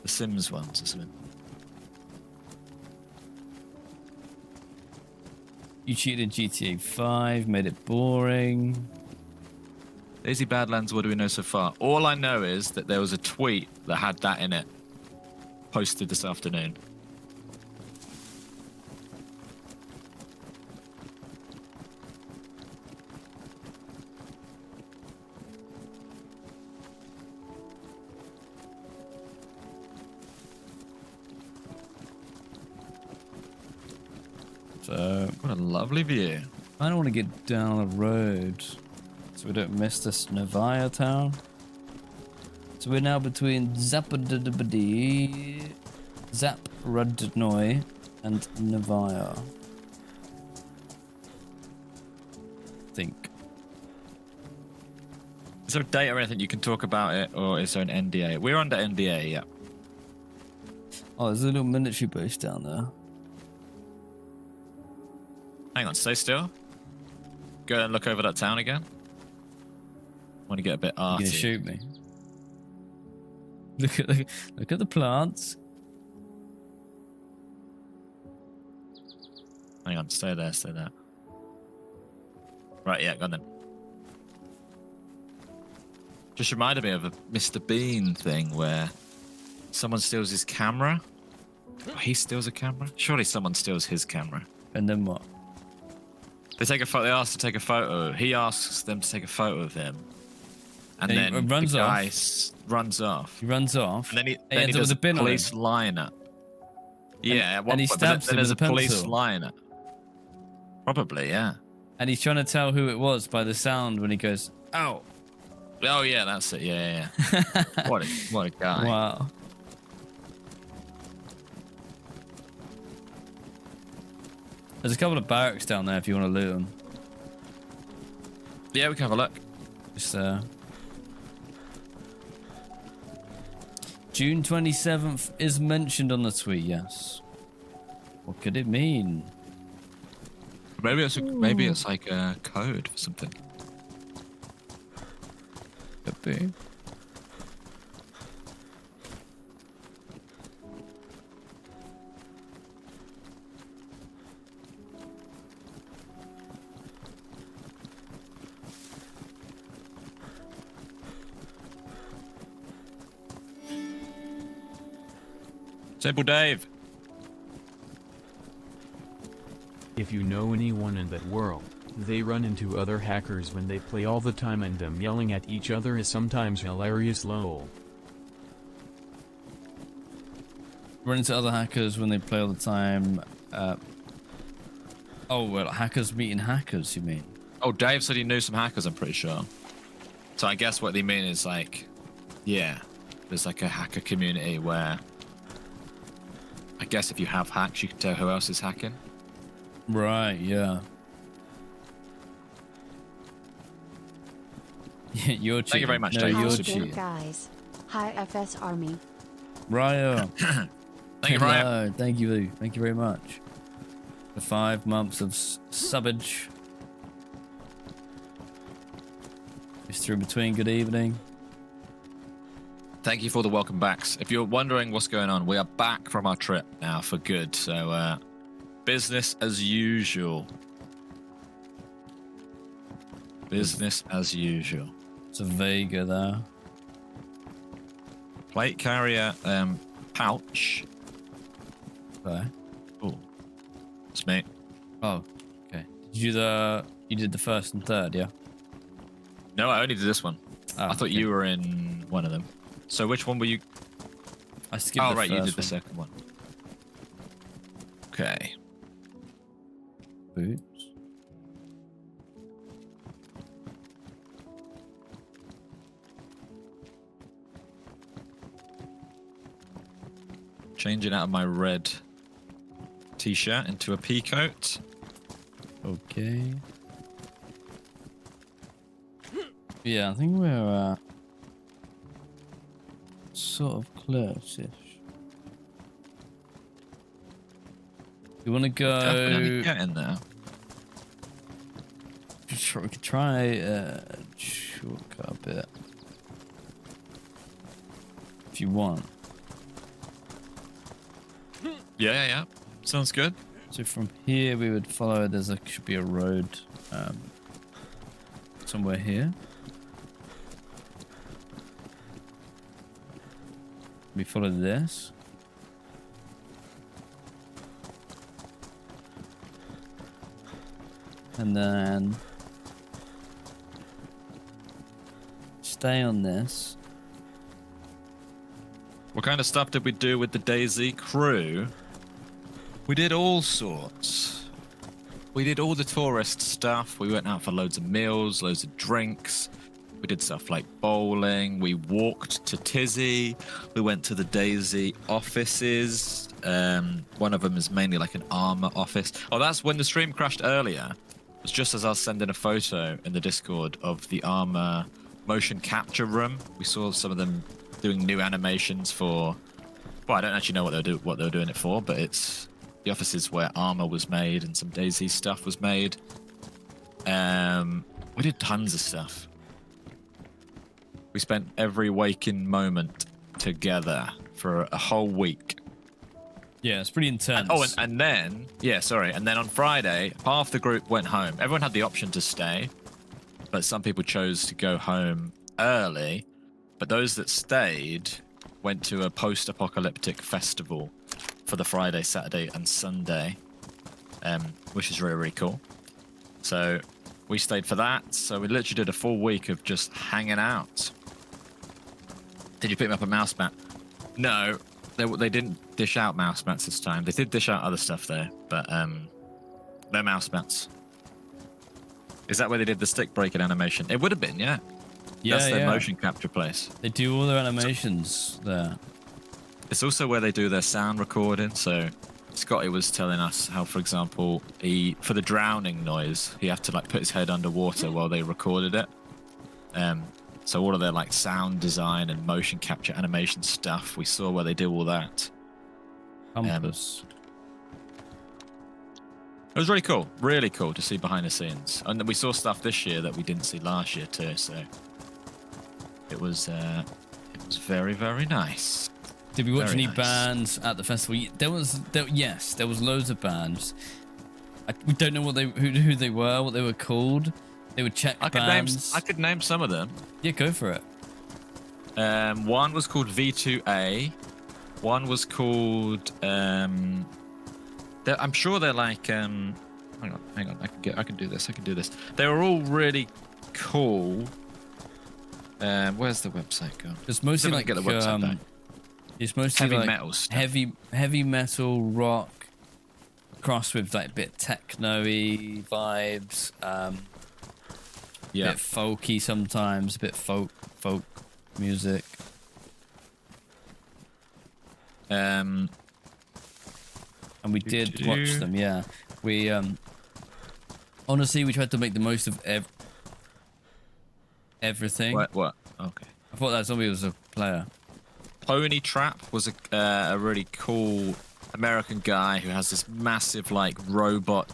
Sims ones or something? You cheated in GTA 5, made it boring. DayZ Badlands, what do we know so far? All I know is that there was a tweet that had that in it, posted this afternoon. So, what a lovely view. I don't want to get down the road so we don't miss this Novaya town. So we're now between Zapadnoy and Novaya. I think. Is there a date or anything you can talk about it, or is there an NDA? We're under NDA, yeah. Oh, there's a little military base down there. Hang on, stay still. Go and look over that town again. Want to get a bit arty. You're gonna shoot me. Look at the plants. Hang on, stay there. Right, yeah, go on then. Just reminded me of a Mr. Bean thing where someone steals his camera. Oh, he steals a camera? Surely someone steals his camera. And then what? They take a photo. They ask to take a photo. He asks them to take a photo of him, and then the guy runs off. He runs off. And then he does a police lineup. Yeah, and he stabs him with a police lineup. Probably, yeah. And he's trying to tell who it was by the sound when he goes, Ow. Oh yeah, that's it. Yeah. What a guy. Wow. There's a couple of barracks down there if you want to loot them. Yeah, we can have a look. Just June 27th is mentioned on the tweet, yes. What could it mean? Maybe it's like a code for something. Could be. Simple Dave. If you know anyone in that world, they run into other hackers when they play all the time, and them yelling at each other is sometimes hilarious, lol. Run into other hackers when they play all the time. Oh, well, hackers meeting hackers, you mean? Oh, Dave said he knew some hackers, I'm pretty sure. So I guess what they mean is like, yeah, there's like a hacker community where I guess if you have hacks, you can tell who else is hacking. Right, yeah. You're cheating. Thank you very much, no, Dave. you're Hi, cheating. Guys. Hi, FS Army. Ryo. Thank you, Ryan. Thank you. Thank you very much. For 5 months of subbage. Just through between, good evening. Thank you for the welcome backs. If you're wondering what's going on, we are back from our trip now for good. So, business as usual. Business as usual. It's a Vega there. Plate carrier pouch. Okay. Oh, it's me. Oh, okay. You did the first and third, yeah? No, I only did this one. Oh, I thought you were in one of them. So which one were you? I skipped Oh, the right, you first did the one. second one. Okay. Boots. Changing out of my red t-shirt into a pea coat. Okay. Yeah, I think we're sort of close-ish. You want to Definitely go? get in there. We could try shortcut a bit if you want. Yeah. Sounds good. So from here we would follow. Should be a road somewhere here. We follow this. And then stay on this. What kind of stuff did we do with the DayZ crew? We did all sorts. We did all the tourist stuff. We went out for loads of meals, loads of drinks. We did stuff like bowling. We walked to Tisy. We went to the DayZ offices. One of them is mainly like an armor office. Oh, that's when the stream crashed earlier. It was just as I was sending a photo in the Discord of the armor motion capture room. We saw some of them doing new animations for. Well, I don't actually know what they were doing it for, but it's the offices where armor was made and some DayZ stuff was made. We did tons of stuff. We spent every waking moment together for a whole week. Yeah, it's pretty intense. And then on Friday, half the group went home. Everyone had the option to stay, but some people chose to go home early. But those that stayed went to a post-apocalyptic festival for the Friday, Saturday, and Sunday, which is really, really cool. So we stayed for that. So we literally did a full week of just hanging out. Did you pick me up a mouse mat? No, they didn't dish out mouse mats this time. They did dish out other stuff though, but no mouse mats. Is that where they did the stick breaking animation? It would have been, yeah. Yeah, That's their yeah. motion capture place. They do all their animations there. It's also where they do their sound recording. So Scotty was telling us how, for example, for the drowning noise, he had to like put his head underwater while they recorded it. So all of their like sound design and motion capture animation stuff, we saw where they do all that. Compass. It was really cool to see behind the scenes. And then we saw stuff this year that we didn't see last year too. So it was very, very nice. Did we watch Very any nice. bands at the festival? Yes, there was loads of bands. We don't know who they were, what they were called. They were Czech bands. I could name some of them. Yeah, go for it. One was called V2A. One was called. I'm sure they're like. Hang on. I can do this. They were all really cool. Where's the website gone? It's mostly like get the website back. It's mostly Heavy like metal stuff. heavy metal rock, crossed with like a bit techno-y vibes. Yeah. Bit folky sometimes, a bit folk music. And we did watch them. Yeah, we honestly we tried to make the most of everything. What? Okay. I thought that zombie was a player. Pony Trap was a really cool American guy who has this massive like robot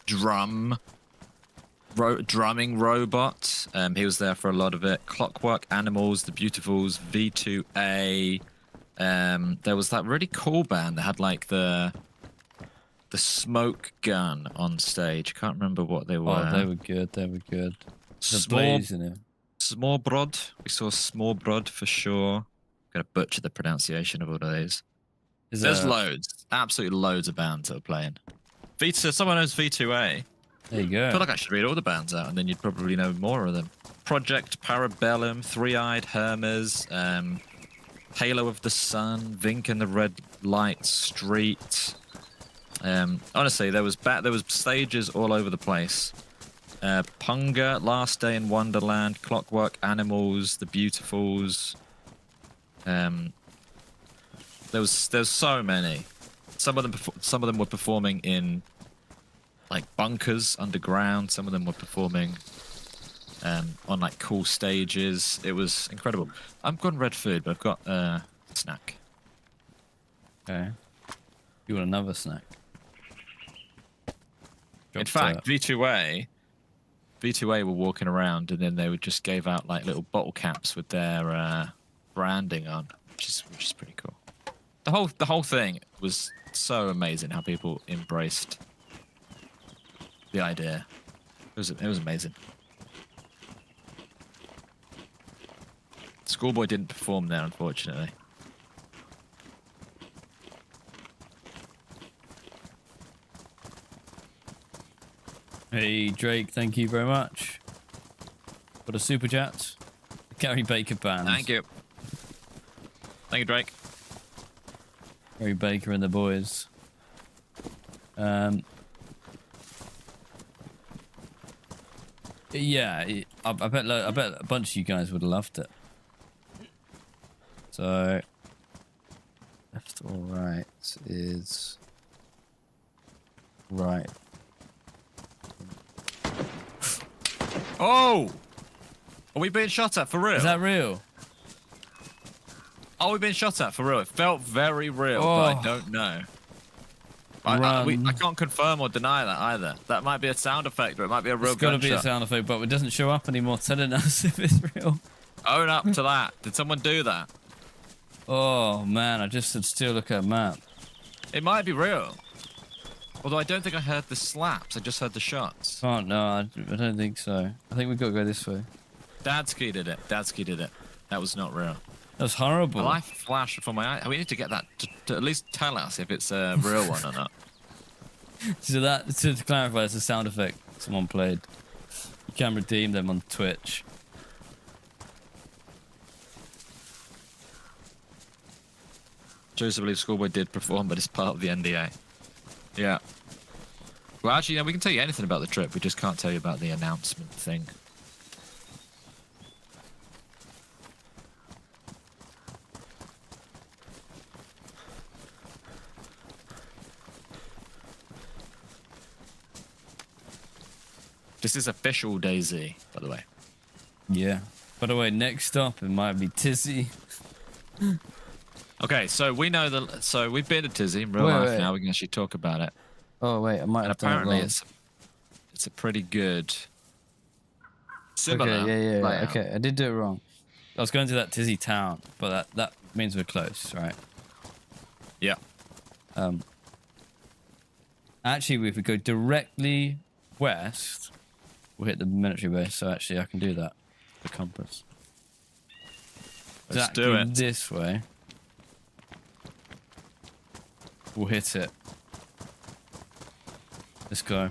drumming robot. He was there for a lot of it. Clockwork Animals, The Beautifuls, V2A. There was that really cool band that had like the smoke gun on stage. Can't remember what they were. Oh, they were good. The Small blaze in it. Brod. We saw Small Brod for sure. Gonna butcher the pronunciation of all of these. There's loads, absolutely loads of bands that are playing. Someone knows V2A. There you go. I feel like I should read all the bands out, and then you'd probably know more of them. Project Parabellum, Three-Eyed Hermes, Halo of the Sun, Vink and the Red Light Street. Honestly, there was stages all over the place. Punga, Last Day in Wonderland, Clockwork Animals, The Beautifuls. There's so many. Some of them were performing in like bunkers underground. Some of them were performing on like cool stages. It was incredible. I've got red food, but I've got snack. Okay. You want another snack? In fact, V2A were walking around, and then they would just gave out like little bottle caps with their branding on, which is pretty cool. The whole thing was so amazing how people embraced the idea. It was amazing. Schoolboy didn't perform there, unfortunately. Hey Drake, thank you very much for the super chat. The Gary Baker band. Thank you. Thank you, Drake. Gary Baker and the boys. Yeah, I bet a bunch of you guys would have loved it. So, left or right is right. Oh! Are we being shot at for real? Is that real? Are we being shot at for real? It felt very real, but I don't know. I can't confirm or deny that either. That might be a sound effect, or it might be a real gunshot. It's got to be a sound effect, but it doesn't show up anymore telling us if it's real. Own up to that. Did someone do that? Oh man, I just stood still, look at a map. It might be real. Although I don't think I heard the slaps, I just heard the shots. Oh no, I don't think so. I think we've got to go this way. Dadsky did it. That was not real. That was horrible. A light flash before my eye. We need to get that to at least tell us if it's a real one or not. So that, to clarify, it's a sound effect someone played. You can redeem them on Twitch. Choose to believe Schoolboy did perform, but it's part of the NDA. Yeah. Well, actually, we can tell you anything about the trip. We just can't tell you about the announcement thing. This is official DayZ, by the way. Yeah. By the way, next up it might be Tisy. Okay, so we know that. So we've been to Tisy in real life now. We can actually talk about it. Oh wait, I might And have done it apparently, wrong. it's a pretty good. Similar. Okay, yeah. layout. Okay, I did do it wrong. I was going to that Tisy town, but that means we're close, right? Yeah. Actually, if we go directly west, we'll hit the military base. So actually, I can do that. The compass. Let's do it. This way. We'll hit it. Let's go.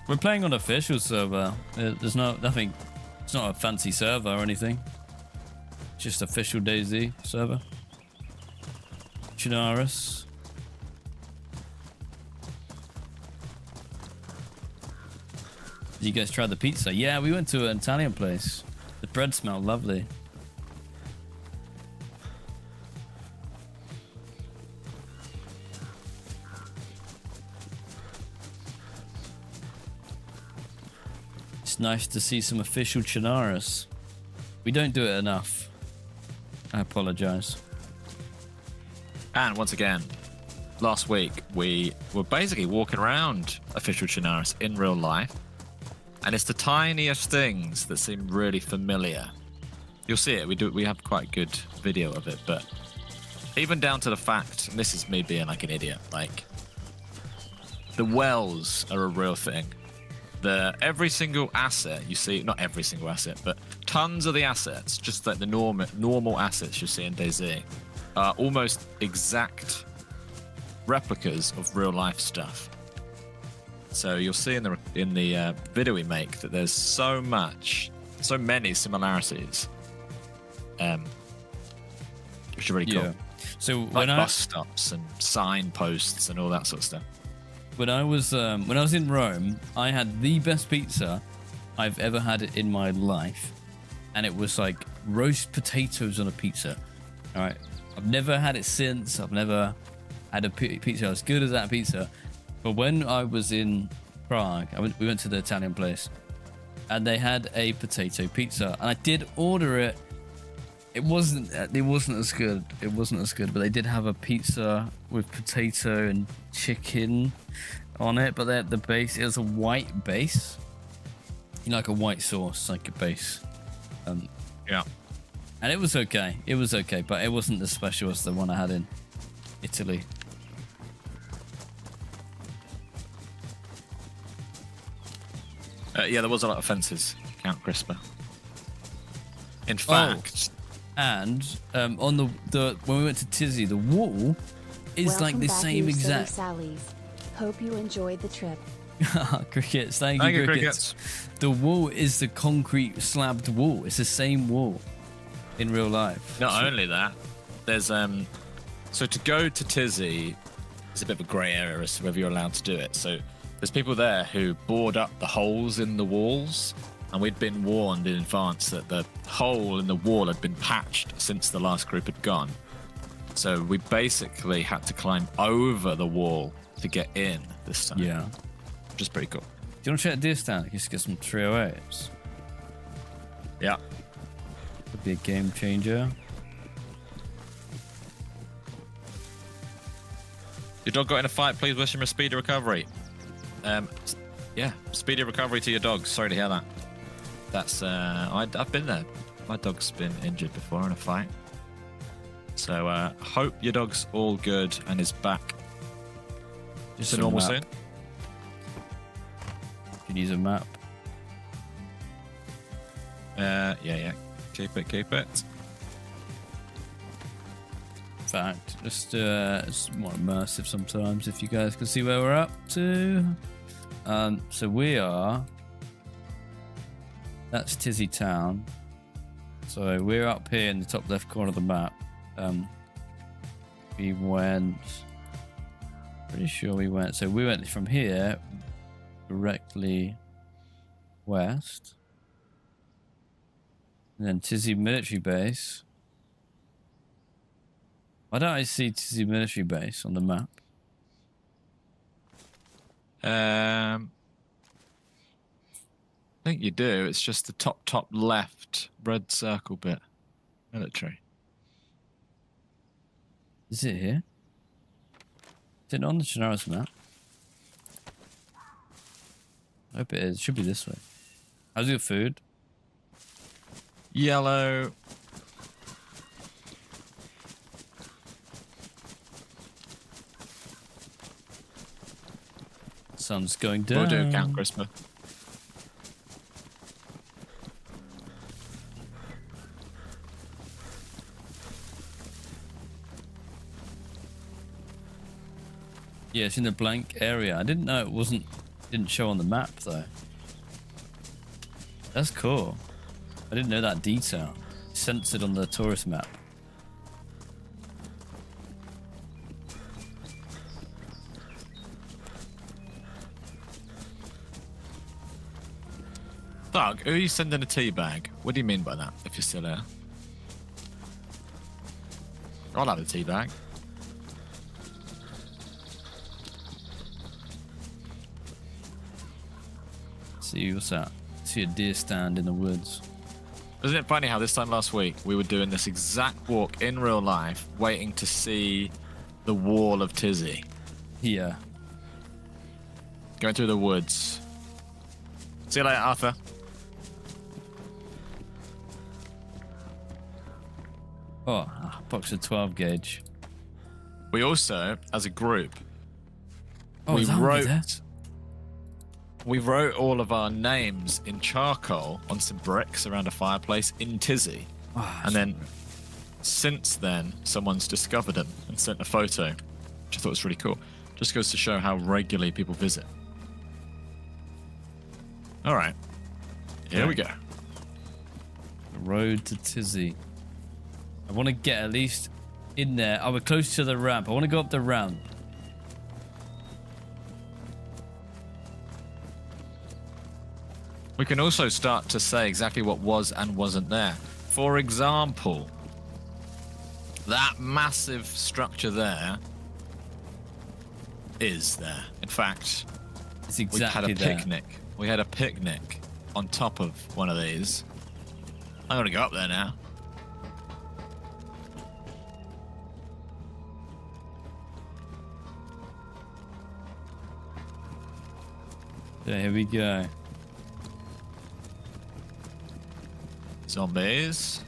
We're playing on official server. There's nothing. It's not a fancy server or anything. Just official DayZ server. Chernarus. Did you guys try the pizza? Yeah, we went to an Italian place. The bread smelled lovely. It's nice to see some official Chernarus. We don't do it enough. I apologize. And once again, last week we were basically walking around official Chernarus in real life. And it's the tiniest things that seem really familiar. You'll see it. We have quite good video of it, but even down to the fact, and this is me being like an idiot, like the wells are a real thing. Every single asset you see, not every single asset, but tons of the assets, just like the normal assets you see in DayZ, are almost exact replicas of real life stuff. So you'll see in the video we make that there's so many similarities, which are really cool. Yeah. So Like when bus stops and signposts and all that sort of stuff. when I was in Rome, I had the best pizza I've ever had it in my life, and it was like roast potatoes on a pizza. All right, I've never had it since. I've never had a pizza as good as that pizza. But when I was in Prague, we went to the Italian place, and they had a potato pizza, and I did order it. It wasn't as good. It wasn't as good, but they did have a pizza with potato and chicken on it. But the base, it was a white base, like a white sauce, like a base. Yeah. And it was okay. It was okay, but it wasn't as special as the one I had in Italy. Yeah, there was a lot of fences, Count Crisper. In fact, and on the when we went to Tisy, the wall is Welcome like the back, same you silly exact. Sallies. Hope you enjoyed the trip. Crickets, thank Thank you, you, Crickets. The wall is the concrete slabbed wall. It's the same wall in real life. not only that, there's so to go to Tisy is a bit of a grey area as to whether you're allowed to do it. So there's people there who board up the holes in the walls, and we'd been warned in advance that the hole in the wall had been patched since the last group had gone. So we basically had to climb over the wall to get in this time. Yeah. Which is pretty cool. Do you want to check this down? Just get some 308s. Yeah. Could be a game changer. Your dog got in a fight, please wish him a speedy recovery. Yeah, speedy recovery to your dog. Sorry to hear that. That's I've been there. My dog's been injured before in a fight. So hope your dog's all good and is back Just to some normal map. soon. Could use a map. Yeah. Keep it. In fact, just it's more immersive sometimes if you guys can see where we're up to. So we are. That's Tisy Town. So we're up here in the top left corner of the map. We went... Pretty sure we went... So we went from here directly west. And then Tisy military base. Why don't I see Tisy military base on the map? I think you do. It's just the top left red circle bit. Military. Is it here? Is it on the Chernarus map? I hope it is. It should be this way. How's your food? Yellow. Sun's going down. We'll do a Count Crisper. Yeah, it's in the blank area. I didn't know didn't show on the map though. That's cool. I didn't know that detail. Censored on the tourist map. Doug, who are you sending a tea bag? What do you mean by that, if you're still there? I'll have a tea bag. See what's that? See a deer stand in the woods. Isn't it funny how this time last week we were doing this exact walk in real life, waiting to see the wall of Tisy? Yeah. Going through the woods. See you later, Arthur. Oh, a box of 12 gauge. We also, as a group, Oh, we is that over there? wrote all of our names in charcoal on some bricks around a fireplace in Tisy. Oh, And then, since then, someone's discovered them and sent a photo, which I thought was really cool. Just goes to show how regularly people visit. All right. Here we go. The road to Tisy. I want to get at least in there. Oh, we're close to the ramp. I want to go up the ramp. We can also start to say exactly what was and wasn't there. For example, that massive structure there is there. In fact, It's we exactly had a there. picnic. We had a picnic on top of one of these. I'm going to go up there now. So here we go. Zombies.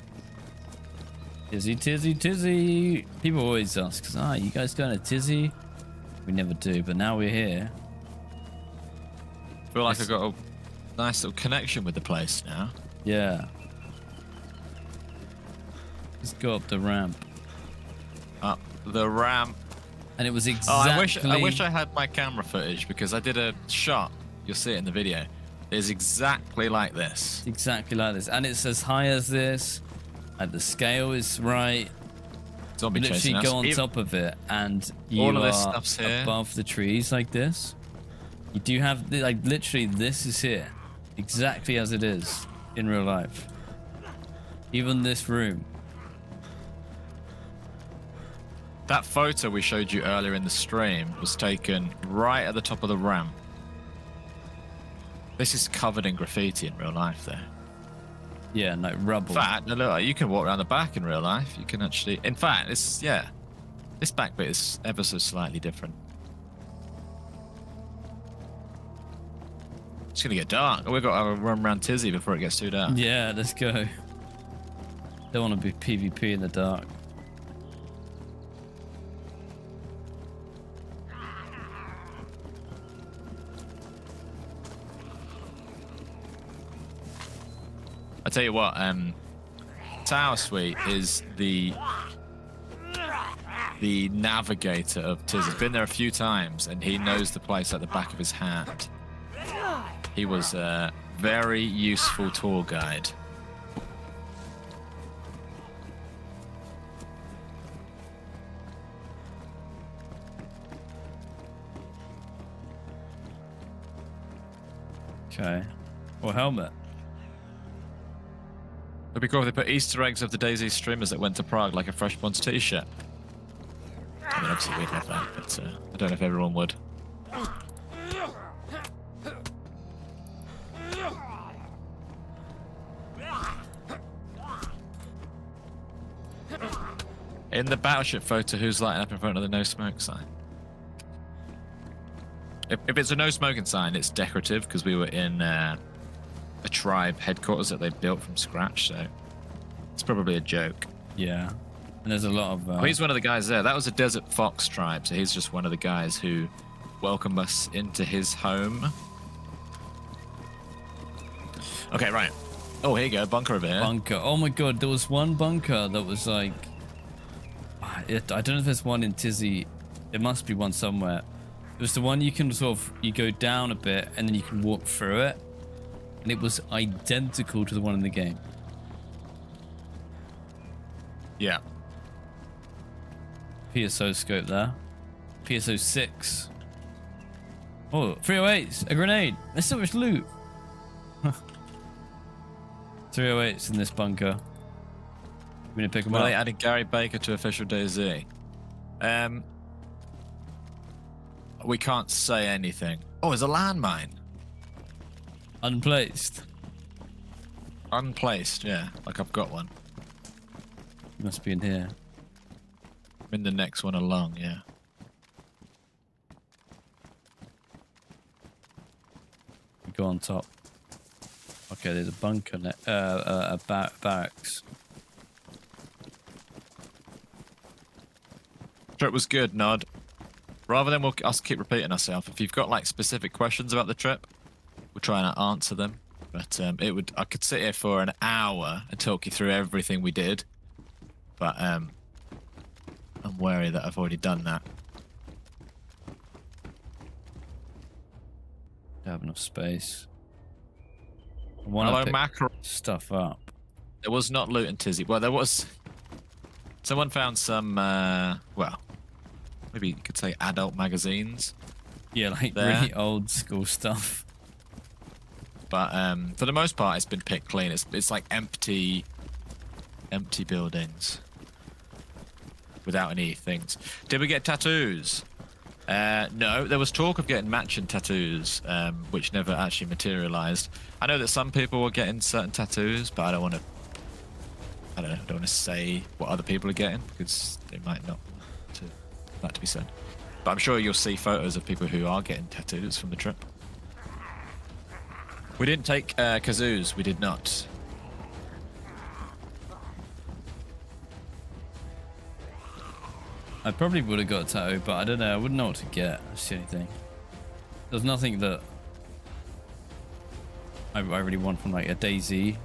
Tisy, Tisy, Tisy. People always ask, you guys going to Tisy? We never do, but now we're here. I feel like I've got a nice little connection with the place now. Yeah. Let's go up the ramp. Up the ramp. And it was Oh, exactly... I wish I had my camera footage because I did a shot. You'll see it in the video. It's exactly like this. Exactly like this. And it's as high as this. And the scale is right. Zombie You chasing literally us. go on Even- top of it and you All of this are stuff's here. above the trees like this. You do have, like, literally this is here. Exactly as it is in real life. Even this room. That photo we showed you earlier in the stream was taken right at the top of the ramp. This is covered in graffiti in real life there. Yeah, like rubble. In fact, look, you can walk around the back in real life. You can actually... In fact, it's... Yeah. This back bit is ever so slightly different. It's going to get dark. We've got to run around Tisy before it gets too dark. Yeah, let's go. Don't want to be PvP in the dark. I tell you what, Tower Suite is the navigator of Tisy. He's been there a few times, and he knows the place like the back of his hand. He was a very useful tour guide. Okay. Or helmet. It'd be cool if they put Easter eggs of the DayZ streamers that went to Prague, like a Fresh Ones t-shirt. I mean, obviously we'd have that, but I don't know if everyone would. In the battleship photo, who's lighting up in front of the no smoke sign? If it's a no smoking sign, it's decorative because we were in a tribe headquarters that they built from scratch, so it's probably a joke. Yeah. And there's a lot of... Oh, he's one of the guys there. That was a Desert Fox tribe, so he's just one of the guys who welcomed us into his home. Okay, right. Oh, here you go. Bunker over here. Bunker. Oh my god, there was one bunker that was like... I don't know if there's one in Tisy. There must be one somewhere. It was the one you can sort of... You go down a bit and then you can walk through it. And it was identical to the one in the game. Yeah. PSO scope there. PSO 6. Oh, 308s. A grenade. There's so much loot. 308s in this bunker. We're gonna pick them Well, up. they added Gary Baker to official DayZ. We can't say anything. Oh, there's a landmine. Unplaced. Unplaced, yeah. Like I've got one. Must be in here. I'm in the next one along, yeah. Go on top. Okay, there's a bunker, barracks. Trip was good, Nod. Rather than us keep repeating ourselves, if you've got like specific questions about the trip, we'll try and answer them. But I could sit here for an hour and talk you through everything we did. But I'm wary that I've already done that. Don't have enough space. Hello, Mackerel. Stuff up. There was not loot in Tisy. Well, there was. Someone found some, well, maybe you could say adult magazines. Yeah, like there. really old school stuff. But for the most part, it's been picked clean. It's like empty buildings without any things. Did we get tattoos? No, there was talk of getting matching tattoos, which never actually materialized. I know that some people were getting certain tattoos, but I don't want to. I don't know. I don't want to say what other people are getting because they might not want that to be said. But I'm sure you'll see photos of people who are getting tattoos from the trip. We didn't take kazoos. We did not. I probably would have got a tattoo, but I don't know. I wouldn't know what to get. That's the only thing. There's nothing that I really want from like a DayZ.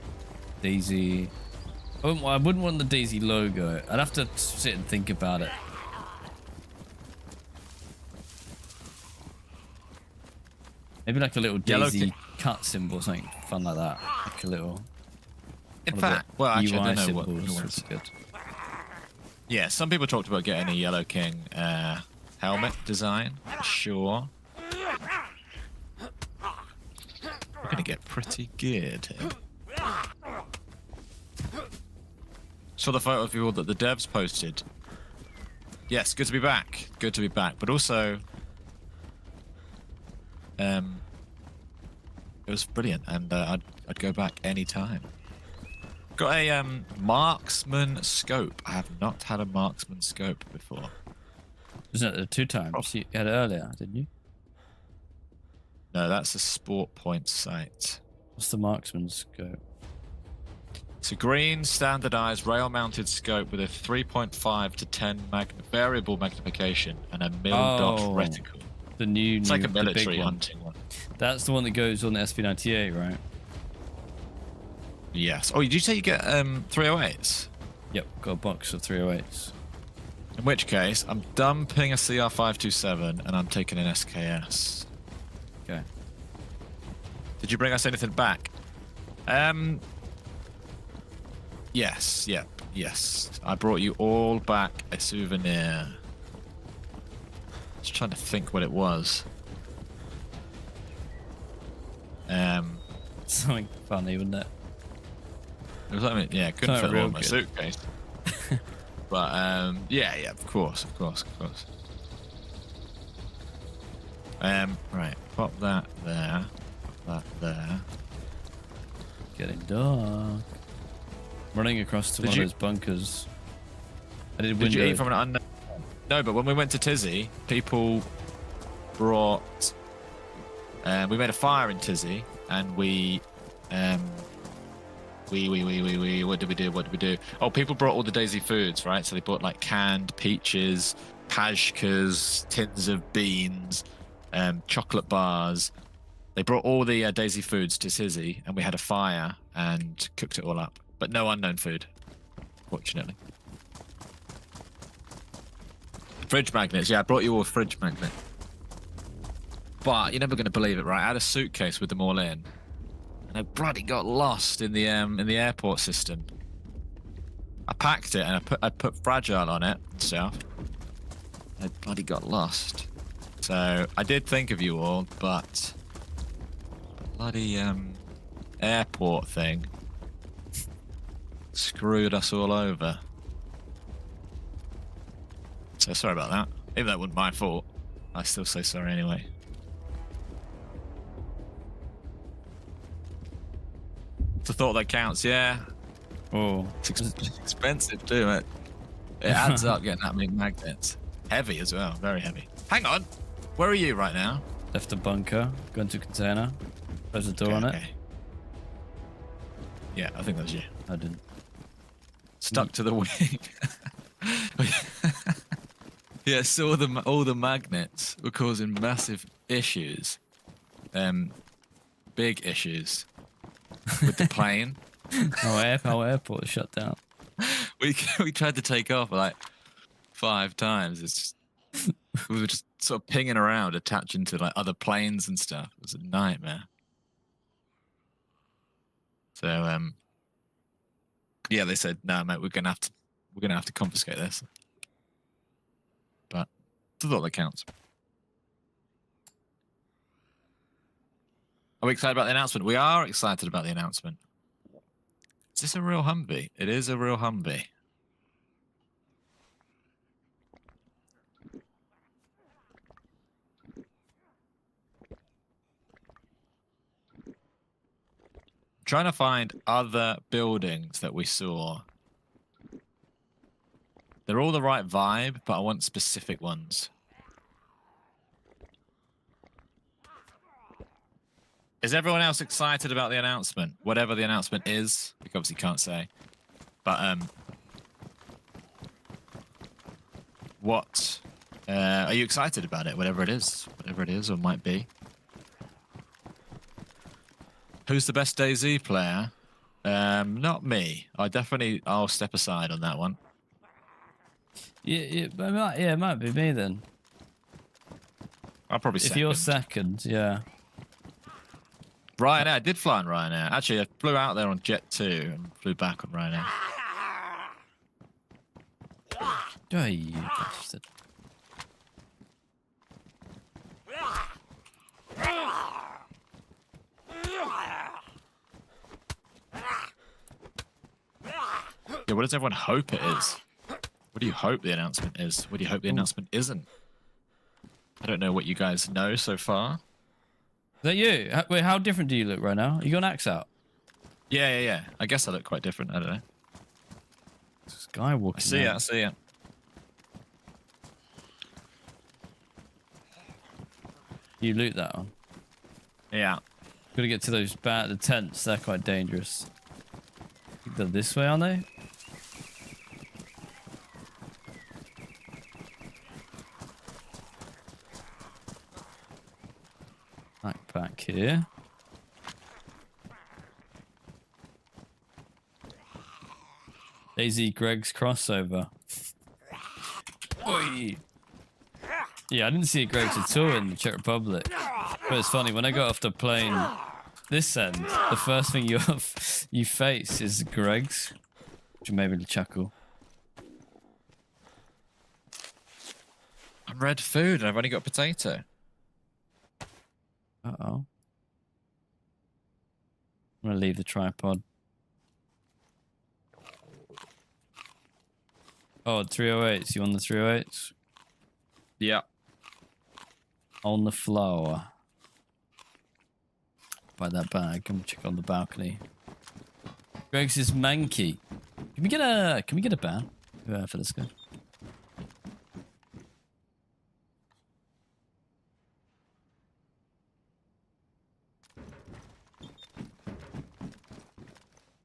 I wouldn't want the DayZ logo. I'd have to sit and think about it. Maybe like a little DayZ cut symbol or something fun like that. Like a little. In fact, well, actually, I don't know what symbols was good. Yeah, some people talked about getting a Yellow King helmet design. Sure. We're gonna get pretty geared here. Saw the photo of you all that the devs posted. Yes, good to be back. Good to be back. But also, it was brilliant, and I'd go back anytime. Got a marksman scope. I have not had a marksman scope before. Wasn't it 2 times? Oh. You had it earlier, didn't you? No, that's a sport point sight. What's the marksman scope? It's a green standardized rail-mounted scope with a 3.5 to 10 variable magnification and a mil-dot reticle. The new, it's like a the big military one. hunting one. That's the one that goes on the SV98, right? Yes. Oh, did you say you get 308s? Yep, got a box of 308s. In which case, I'm dumping a CR527 and I'm taking an SKS. Okay. Did you bring us anything back? Yes, yep, yes. I brought you all back a souvenir. Just trying to think what it was. Something funny, wouldn't it? It was like, yeah, couldn't Something fit it all real in my good. suitcase. But yeah, of course. Right, pop that there, pop that there. Getting dark. Running across to Did one you- of those bunkers. I did Did window. you eat from an unknown? No, but when we went to Tisy, people brought. We made a fire in Tisy, and we. What did we do? Oh, people brought all the DayZ foods, right? So they brought like canned peaches, pashkas, tins of beans, chocolate bars. They brought all the DayZ foods to Tisy, and we had a fire and cooked it all up. But no unknown food, fortunately. Fridge magnets, yeah, I brought you all a fridge magnet. But you're never going to believe it, right? I had a suitcase with them all in, and I bloody got lost in the airport system. I packed it and I put fragile on it and stuff. I bloody got lost. So I did think of you all, but bloody airport thing screwed us all over. So sorry about that. Even though it wasn't my fault, I still say sorry anyway. It's a thought that counts, yeah. Oh, It's expensive too, mate. It adds up getting that many magnets. Heavy as well, very heavy. Hang on, where are you right now? left a bunker. Going to a container. Close the door on it. Okay. Yeah, I think that was you. I didn't. Stuck to the wing. Yeah, so all the magnets were causing massive issues. Big issues with the plane. Our airport is shut down. We tried to take off like 5 times. It's just, we were just sort of pinging around, attaching to like other planes and stuff. It was a nightmare. So yeah, they said, no, mate, we're gonna have to confiscate this. But it's a thought that counts. Are we excited about the announcement? We are excited about the announcement. Is this a real Humvee? It is a real Humvee. Trying to find other buildings that we saw. They're all the right vibe, but I want specific ones. Is everyone else excited about the announcement? Whatever the announcement is, we obviously can't say. But what are you excited about it? Whatever it is or might be. Who's the best DayZ player? Not me. I'll step aside on that one. Yeah, it might be me then. I'll probably If second. you're second, yeah. Ryanair, I did fly on Ryanair. Actually, I flew out there on Jet 2 and flew back on Ryanair. Oh, you bastard. Yeah, what does everyone hope it is? What do you hope the announcement is? What do you hope the announcement isn't? I don't know what you guys know so far. Is that you? Wait, how different do you look right now? You got an axe out? Yeah. I guess I look quite different. I don't know. This guy walking. I see ya. You loot that one. Yeah. Gotta get to those the tents. They're quite dangerous. I think they're this way, aren't they? Back here. DayZ Greg's crossover. Oi. Yeah, I didn't see a Greg's at all in the Czech Republic. But it's funny, when I got off the plane this end, the first thing you face is Greg's. Which made me chuckle. I'm red food and I've only got potato. Uh-oh. I'm gonna leave the tripod. Oh, 308s. You on the 308s? Yeah. On the floor. By that bag. Come check on the balcony. Greg's is manky. Can we get a ban for this guy?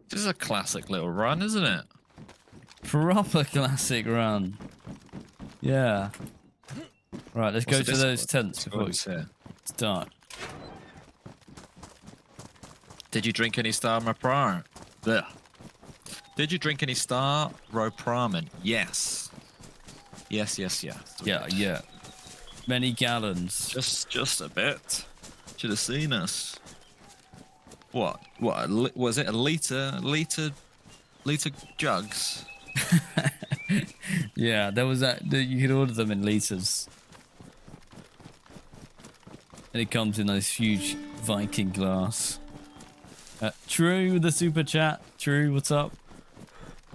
This is a classic little run, isn't it? Proper classic run. Yeah. Right, let's go What's to this those one? tents before What's here? it's dark. Did you drink any Star Ramen? There. Did you drink any Star Ramen? Yes. Yes. Yeah. Many gallons. Just a bit. Should have seen us. What? Was it a liter jugs? Yeah, there was that. You could order them in liters. And it comes in those huge Viking glass. True, the super chat. True, what's up?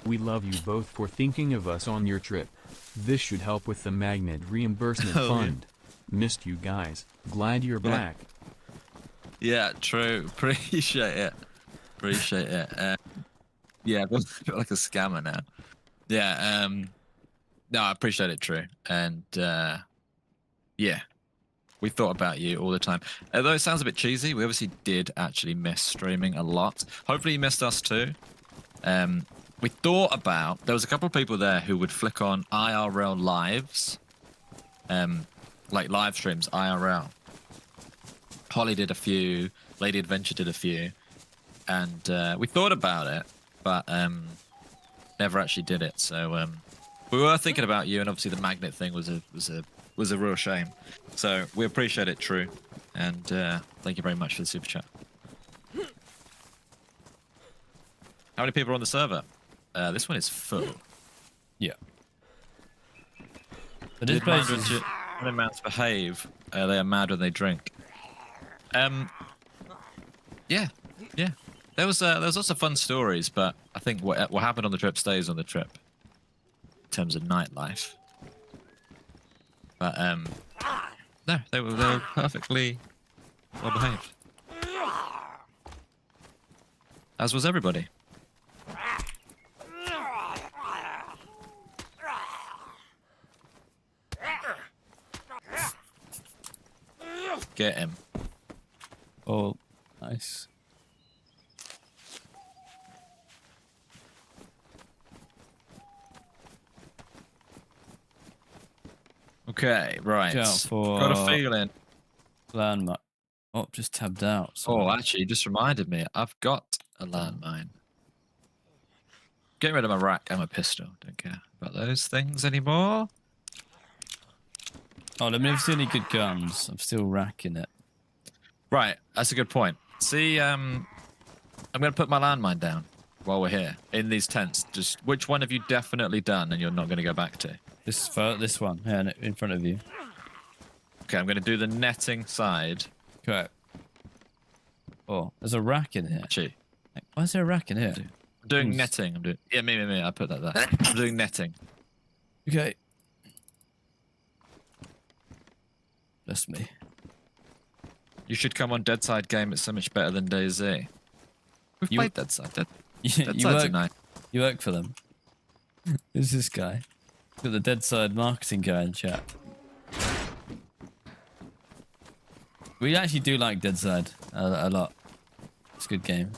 We love you both for thinking of us on your trip. This should help with the magnet reimbursement Oh, yeah. fund. Missed you guys. Glad you're Yeah. back. Yeah, true. Appreciate it. Yeah, I feel like a scammer now. Yeah. No, I appreciate it, True. And yeah, we thought about you all the time. Although it sounds a bit cheesy, we obviously did actually miss streaming a lot. Hopefully you missed us too. We thought about, there was a couple of people there who would flick on IRL lives, like live streams, IRL. Holly did a few, Lady Adventure did a few, and we thought about it, but never actually did it. So we were thinking about you, and obviously the magnet thing was a real shame. So we appreciate it, True, and thank you very much for the super chat. How many people are on the server? This one is full. Yeah. But this place is... When amounts behave, they are mad when they drink. Yeah. There was lots of fun stories, but I think what happened on the trip stays on the trip in terms of nightlife. But no, they were perfectly well behaved, as was everybody. Get him. Oh, nice. Okay, right. Watch out for Got a feeling. landmark. Oh, just tabbed out. Sorry. Oh, actually, you just reminded me. I've got a landmine. Getting rid of my rack and my pistol. Don't care about those things anymore. Oh, let me know if you see any good guns. I'm still racking it. Right, that's a good point. See, I'm going to put my landmine down while we're here in these tents. Just which one have you definitely done and you're not going to go back to? This one, yeah, in front of you. Okay, I'm going to do the netting side. Okay. Oh, there's a rack in here. Actually, Why is there a rack in here? I'm doing netting. I'm doing me. I put that there. I'm doing netting. Okay. Bless me. You should come on Deadside game. It's so much better than DayZ. We've You- played Deadside. You Deadside's a work, night. you work for them. Who's this guy? Got the Deadside marketing guy in chat. We actually do like Deadside a lot. It's a good game.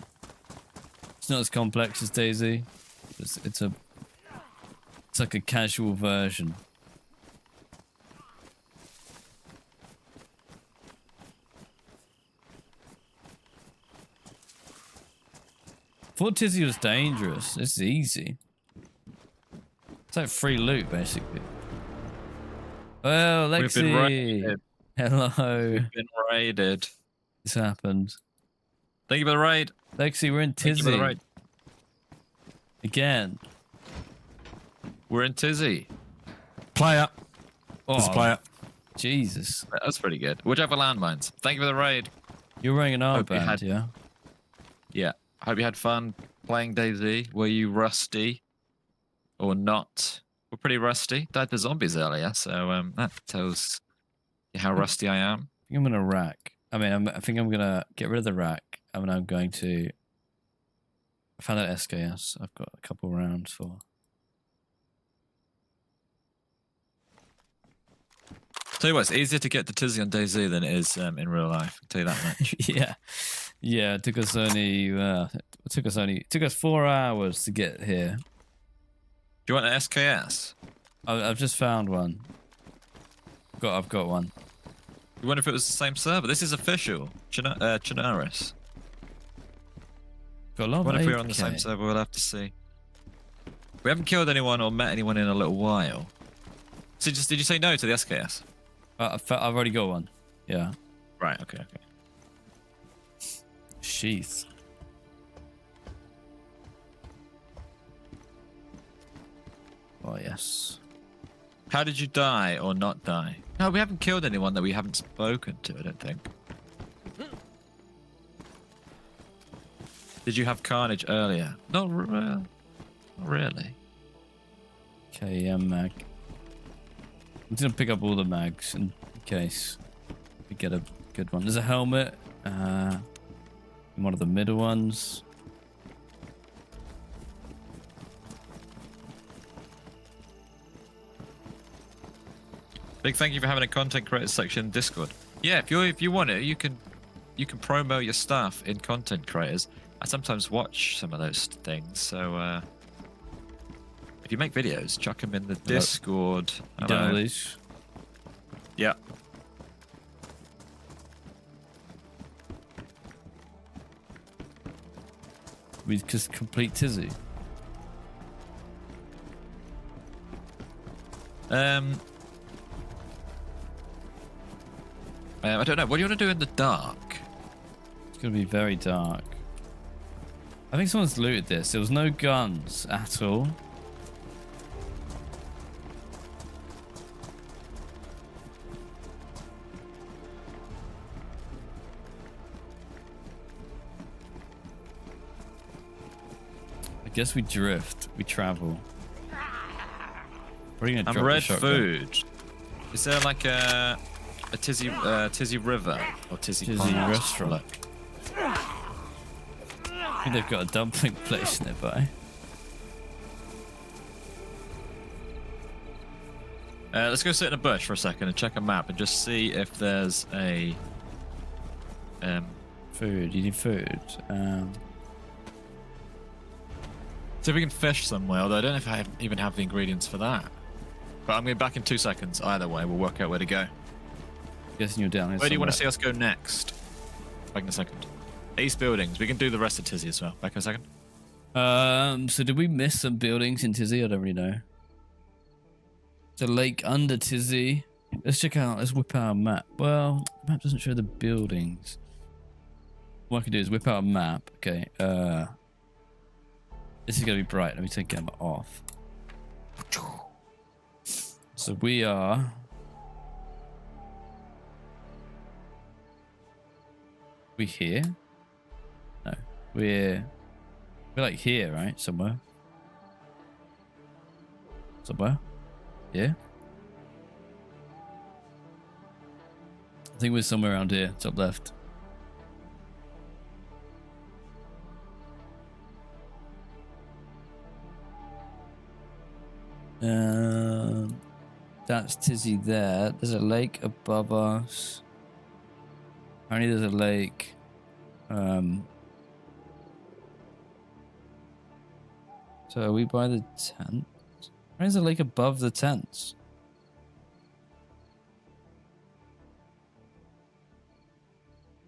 It's not as complex as DayZ. It's like a casual version. Thought Tisy was dangerous. This is easy. It's like free loot, basically. Oh, We've been Lexi. raided. Hello. We've been raided. This happened. Thank you for the raid. Lexi, we're in Thank you for the Tisy. raid. Again. We're in Tisy. Player. There's a Oh, player. Jesus. That's pretty good. Whichever landmines. Thank you for the raid. You're wearing an Hope you armband, had- yeah? Yeah. I hope you had fun playing DayZ. Were you rusty or not? We're pretty rusty. Died to zombies earlier, so that tells you how rusty I am. I think I'm gonna rack. I think I'm gonna get rid of the rack. I'm going to. I found out SKS. I've got a couple rounds for. Tell you what, it's easier to get to Tisy on DayZ than it is in real life. I'll tell you that much. yeah. It took us took us 4 hours to get here. Do you want an SKS? I've just found one. I've got one. You wonder if it was the same server? This is official. Chernarus. Got a lot of What if we were on the AK. same server? We'll have to see. We haven't killed anyone or met anyone in a little while. So did you say no to the SKS? I've already got one. Yeah. Right. Okay. Sheath. Oh yes. How did you die or not die? No, we haven't killed anyone that we haven't spoken to, I don't think. Did you have carnage earlier? Not really. Okay, mag. I'm gonna pick up all the mags in case we get a good one. There's a helmet. In one of the middle ones. Big thank you for having a content creators section in Discord. Yeah, if you want it, you can promo your stuff in content creators. I sometimes watch some of those things, so if you make videos, chuck them in the Discord. You done all these? Yeah. We just complete Tisy. I don't know. What do you want to do in the dark? It's gonna be very dark. I think someone's looted this. There was no guns at all. I guess we drift. We travel. We're gonna drop the red shotgun. food. Is there like a Tisy River or Tisy Pond? restaurant? I think they've got a dumpling place nearby. Let's go sit in a bush for a second and check a map and just see if there's a Food. You need food. see if we can fish somewhere. Although I don't know if I even have the ingredients for that. But I'm going to be back in 2 seconds. Either way, we'll work out where to go. Guessing you're down here. Where do you want to see us go next? Back in a second. East buildings. We can do the rest of Tisy as well. Back in a second. So did we miss some buildings in Tisy? I don't really know. There's a lake under Tisy. Let's check out. Let's whip out a map. Well, the map doesn't show the buildings. What I can do is whip out a map. Okay. This is gonna be bright. Let me take camera off. So we are. We here? No, we're like here, right? Somewhere. Yeah. I think we're somewhere around here, top left. That's Tisy there. There's a lake above us. Apparently there's a lake. So are we by the tent? There's a lake above the tents.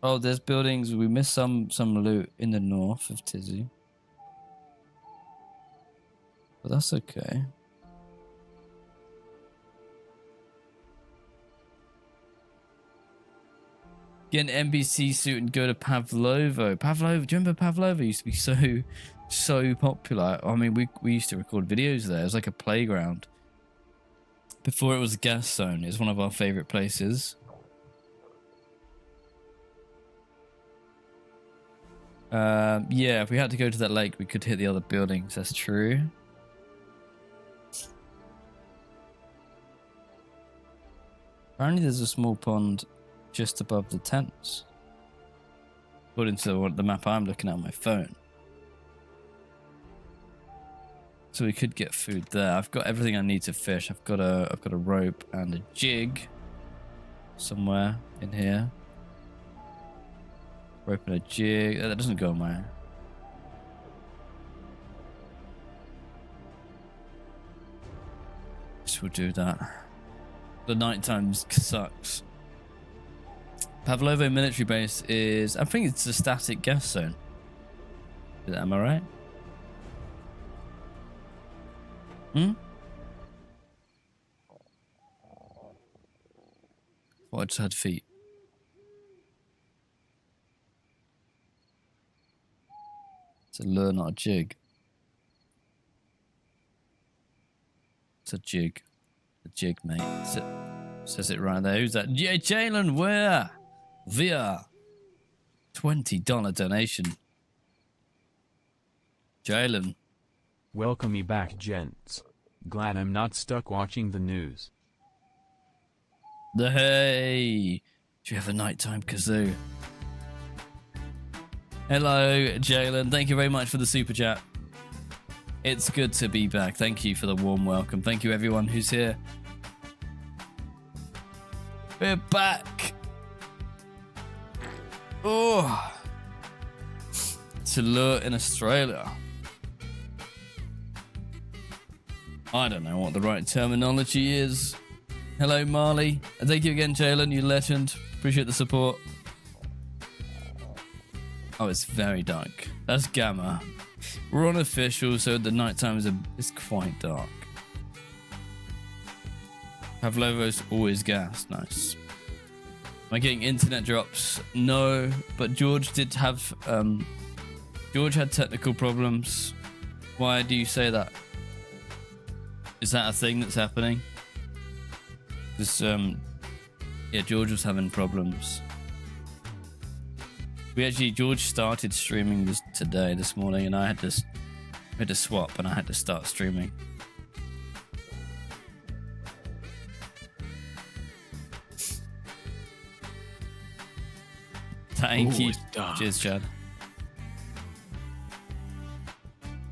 Oh, there's buildings. We missed some loot in the north of Tisy. But that's okay. Get an NBC suit and go to Pavlovo. Pavlovo, do you remember Pavlovo used to be so popular? I mean, we used to record videos there. It was like a playground. Before it was a gas zone. It's one of our favorite places. Yeah, if we had to go to that lake, we could hit the other buildings. That's true. Apparently there's a small pond just above the tents. According to the map I'm looking at on my phone. So we could get food there. I've got everything I need to fish. I've got a rope and a jig somewhere in here. Rope and a jig. That doesn't go on my. Guess we'll do that. The nighttime sucks. Pavlovo military base is. I think it's a static gas zone. Am I right? Well, I just had feet. It's a lure, not a jig. It's a jig. A jig, mate. Says it right there. Who's that? Yeah, Jalen, where? Via $20 donation. Jalen. Welcome me back, gents. Glad I'm not stuck watching the news. Hey, do you have a nighttime kazoo? Hello, Jalen. Thank you very much for the super chat. It's good to be back. Thank you for the warm welcome. Thank you, everyone who's here. We're back. Oh, it's a lure in Australia. I don't know what the right terminology is. Hello, Marley. And thank you again, Jalen. You legend. Appreciate the support. Oh, it's very dark. That's Gamma. We're unofficial, so the nighttime is quite dark. Pavlovo's always gas. Nice. Am I getting internet drops? No, but George did have... George had technical problems. Why do you say that? Is that a thing that's happening? Because, yeah, George was having problems. George started streaming this morning, and I had to swap, and I had to start streaming. Thank you. Cheers, Chad.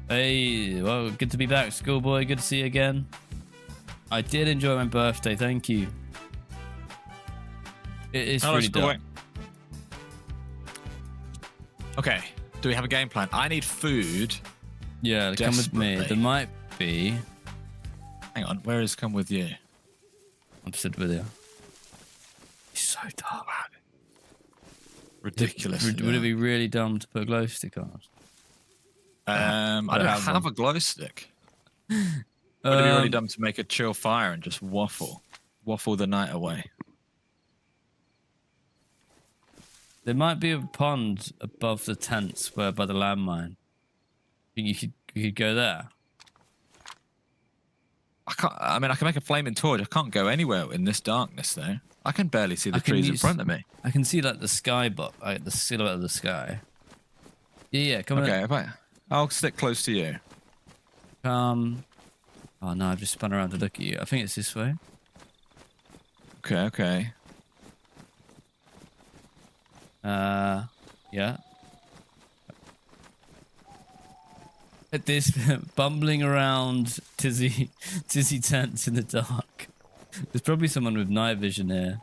Hey, well, good to be back, schoolboy. Good to see you again. I did enjoy my birthday. Thank you. It's really dark. Okay, do we have a game plan? I need food. Yeah, come with me. There might be. Hang on, where is come with you? I'm stood with you. It's so dark. Ridiculous. Would it be really dumb to put a glow stick on? I don't have a glow stick. Would it be really dumb to make a chill fire and just waffle the night away? There might be a pond above the tents by the landmine. You could go there. I can't. I mean, I can make a flaming torch. I can't go anywhere in this darkness, though. I can barely see the trees in front of me. I can see like the sky, like the silhouette of the sky. Yeah, come on. Okay, I'll stick close to you. Oh no, I've just spun around to look at you. I think it's this way. Okay. Yeah. At this bumbling around Tisy tents in the dark. There's probably someone with night vision here.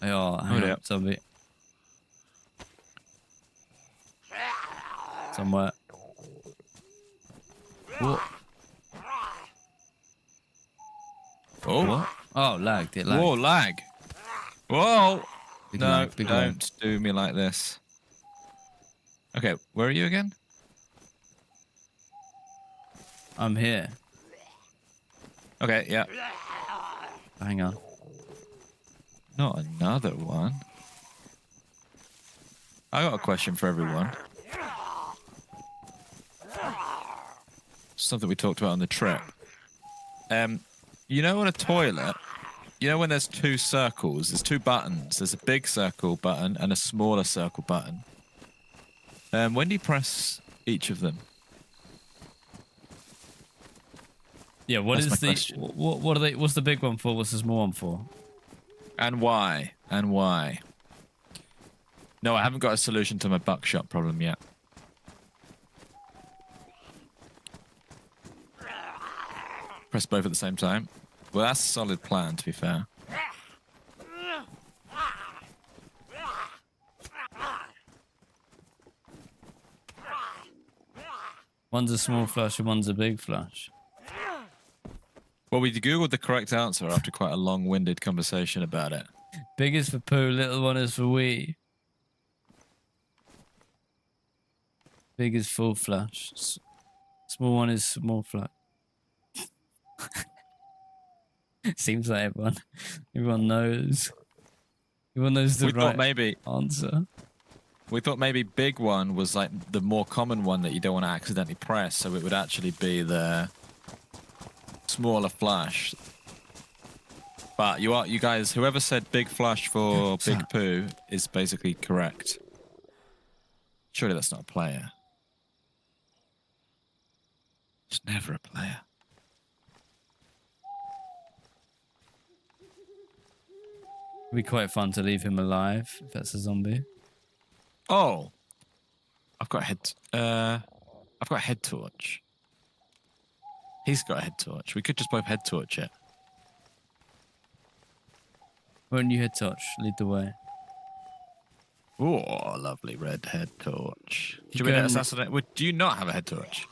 Oh, hang on, zombie. Somewhere. What? Oh. What? Oh, lagged. It lagged. Whoa, lag. Whoa. Big No, lag, big lag. don't do me like this. Okay, where are you again? I'm here. Okay, yeah. Hang on. Not another one. I got a question for everyone. Something we talked about on the trip. You know, on a toilet, you know when there's two circles, there's two buttons. There's a big circle button and a smaller circle button. When do you press each of them? Yeah, what That's is my the question. what are they? What's the big one for? What's the small one for? And why? And why? No, I haven't got a solution to my buckshot problem yet. Press both at the same time. Well, that's a solid plan, to be fair. One's a small flush and one's a big flush. Well, we googled the correct answer after quite a long-winded conversation about it. Big is for poo, little one is for wee. Big is full flush. Small one is small flush. Seems like everyone knows. Everyone knows the We right thought maybe answer. we thought maybe big one was like the more common one that you don't want to accidentally press, so it would actually be the smaller flush. But you guys, whoever said big flush for big poo is basically correct. Surely that's not a player. It's never a player. It'd be quite fun to leave him alive if that's a zombie. Oh, I've got a head torch. He's got a head torch. We could just both head torch it. Won't you head torch? Lead the way. Oh, lovely red head torch. Do you go mean and- assassinate? Do you not have a head torch?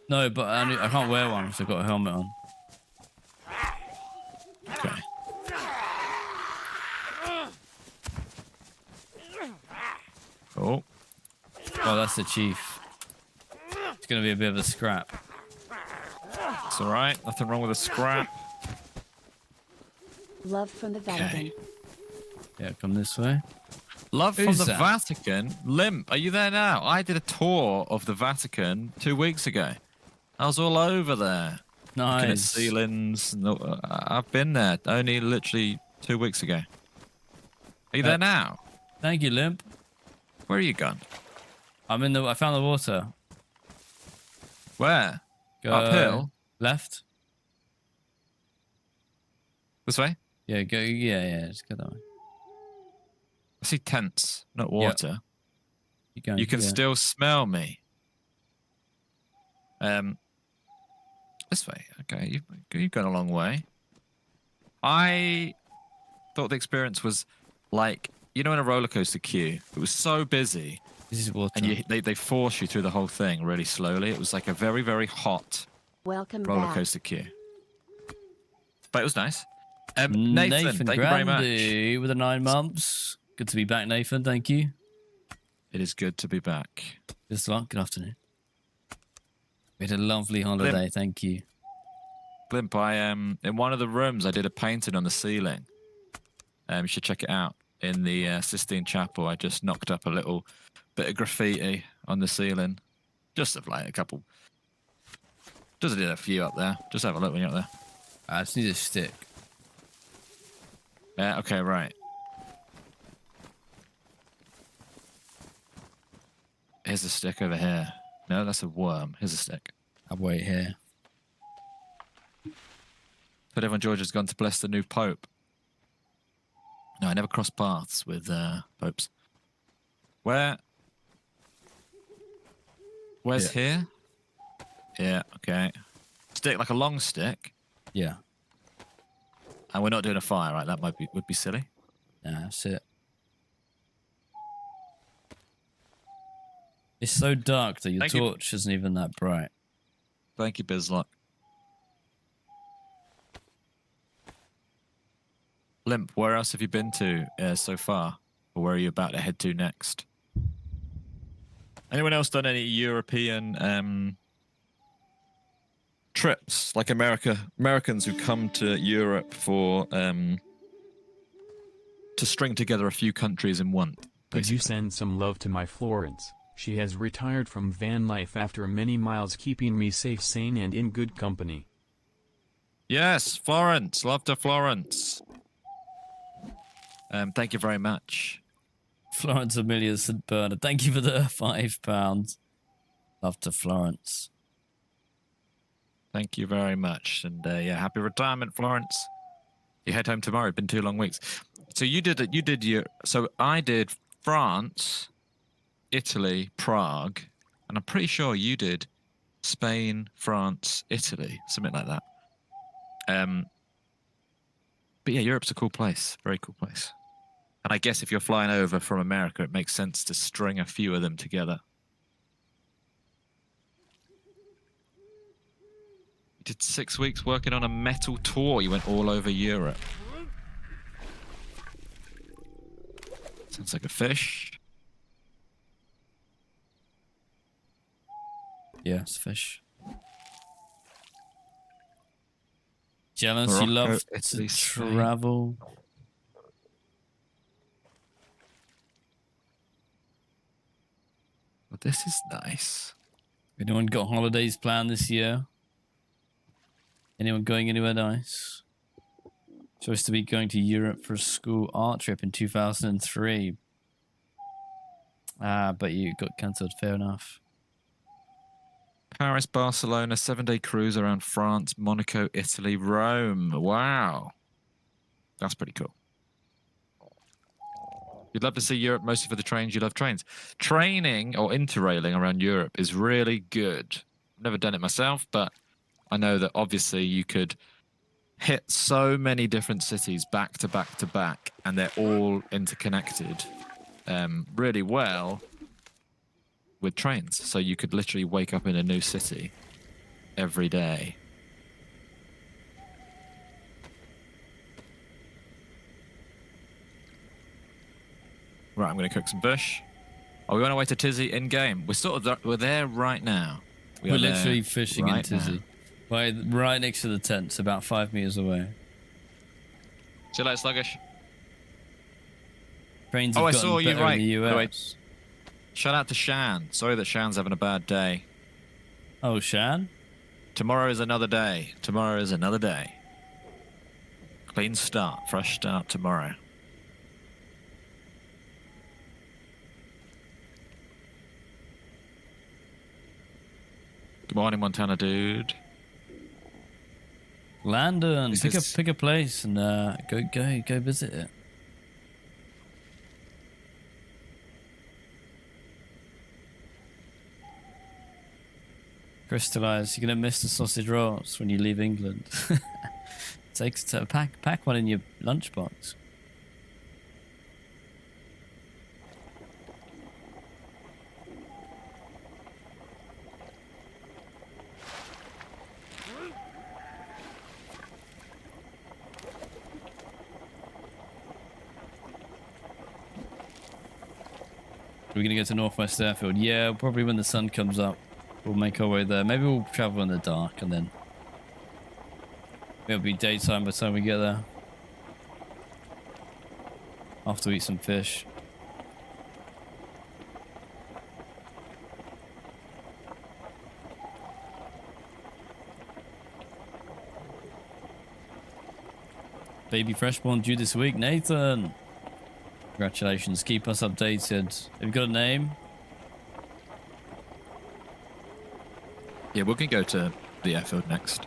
No, but I can't wear one because I've got a helmet on. Okay. Oh, Oh, that's the chief. It's going to be a bit of a scrap. it's all right. Nothing wrong with a scrap. Love from the Vatican. Yeah, come this way. Love Who's from the that? Vatican. Limp, are you there now? I did a tour of the Vatican 2 weeks ago. I was all over there. Looking at Nice. ceilings. No, I've been there only literally 2 weeks ago. Are you there now? Thank you, Limp. Where are you gone? I found the water. Where? Go Uphill? Left. This way? Yeah, go. Yeah. Just go that way. I see tents, not water. Keep going. You can yeah. still smell me. This way. Okay, you've gone a long way. I thought the experience was like, you know, in a roller coaster queue. It was so busy, This is water. and they force you through the whole thing really slowly. It was like a very, very hot Welcome roller back. coaster queue. But it was nice. Nathan, thank you very much. Grandy with the 9 months. Good to be back, Nathan. Thank you. It is good to be back. Just luck. Good afternoon. We had a lovely holiday. Thank you. Blimp, in one of the rooms, I did a painting on the ceiling. You should check it out. In the Sistine Chapel, I just knocked up a little bit of graffiti on the ceiling. Just of like a couple. Just did a few up there. Just have a look when you're up there. I just need a stick. Yeah, okay, right. Here's a stick over here. No, that's a worm. Here's a stick. I'll wait here. But Evan George has gone to bless the new Pope. No, I never crossed paths with popes. Where's here? Yeah, okay. Stick, like a long stick. Yeah. And we're not doing a fire, right? That would be silly. Yeah, that's it. It's so dark that your Thank you. torch isn't even that bright. Thank you, Bizlock. Limp, where else have you been to so far? Or where are you about to head to next? Anyone else done any European trips? Like Americans who come to Europe for to string together a few countries in one. Could you send some love to my Florence? She has retired from van life after many miles, keeping me safe, sane, and in good company. Yes, Florence. Love to Florence. Thank you very much. Florence Amelia St. Bernard. Thank you for the £5. Love to Florence. Thank you very much. And yeah, happy retirement, Florence. You head home tomorrow. It's been 2 long weeks. So you did it. You did your. So I did France, Italy, Prague, and I'm pretty sure you did Spain, France, Italy, something like that. But yeah, Europe's a cool place. Very cool place. And I guess if you're flying over from America, it makes sense to string a few of them together. You did 6 weeks working on a metal tour. You went all over Europe. Sounds like a fish. Yeah, it's fish. Jealous, you Morocco, love Italy, to Spain. travel. Well, this is nice. Anyone got holidays planned this year? Anyone going anywhere nice? Supposed to be going to Europe for a school art trip in 2003. But you got cancelled. Fair enough. Paris, Barcelona, 7-day cruise around France, Monaco, Italy, Rome. Wow. That's pretty cool. You'd love to see Europe mostly for the trains. You love trains. Training or interrailing around Europe is really good. I've never done it myself, but I know that obviously you could hit so many different cities back to back to back, and they're all interconnected really well with trains. So you could literally wake up in a new city every day. Right, I'm going to cook some fish. Are we on our way to Tisy in game? We're there right now. We're literally fishing in right Tisy. Right next to the tents, about 5 meters away. See you later, Sluggish. Trains have I gotten saw you better right. in the By the way, US. shout out to Shan. Sorry that Shan's having a bad day. Oh, Shan? Tomorrow is another day. Tomorrow is another day. Clean start. Fresh start tomorrow. Good morning, Montana dude. Landon, This pick a place and go visit it. Crystallize, you're gonna miss the sausage rolls when you leave England. Pack one in your lunchbox. We're gonna go to Northwest Airfield. Yeah, probably when the sun comes up, we'll make our way there. Maybe we'll travel in the dark and then it'll be daytime by the time we get there. After we eat some fish. Baby freshborn due this week, Nathan. Congratulations. Keep us updated. Have you got a name? Yeah, we can go to the airfield next.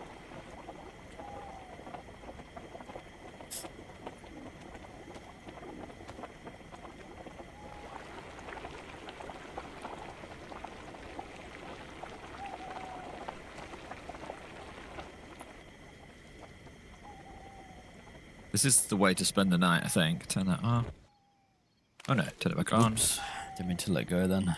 This is the way to spend the night, I think. Turn that off. Oh no, turn it back on. Oops. Didn't mean to let go then.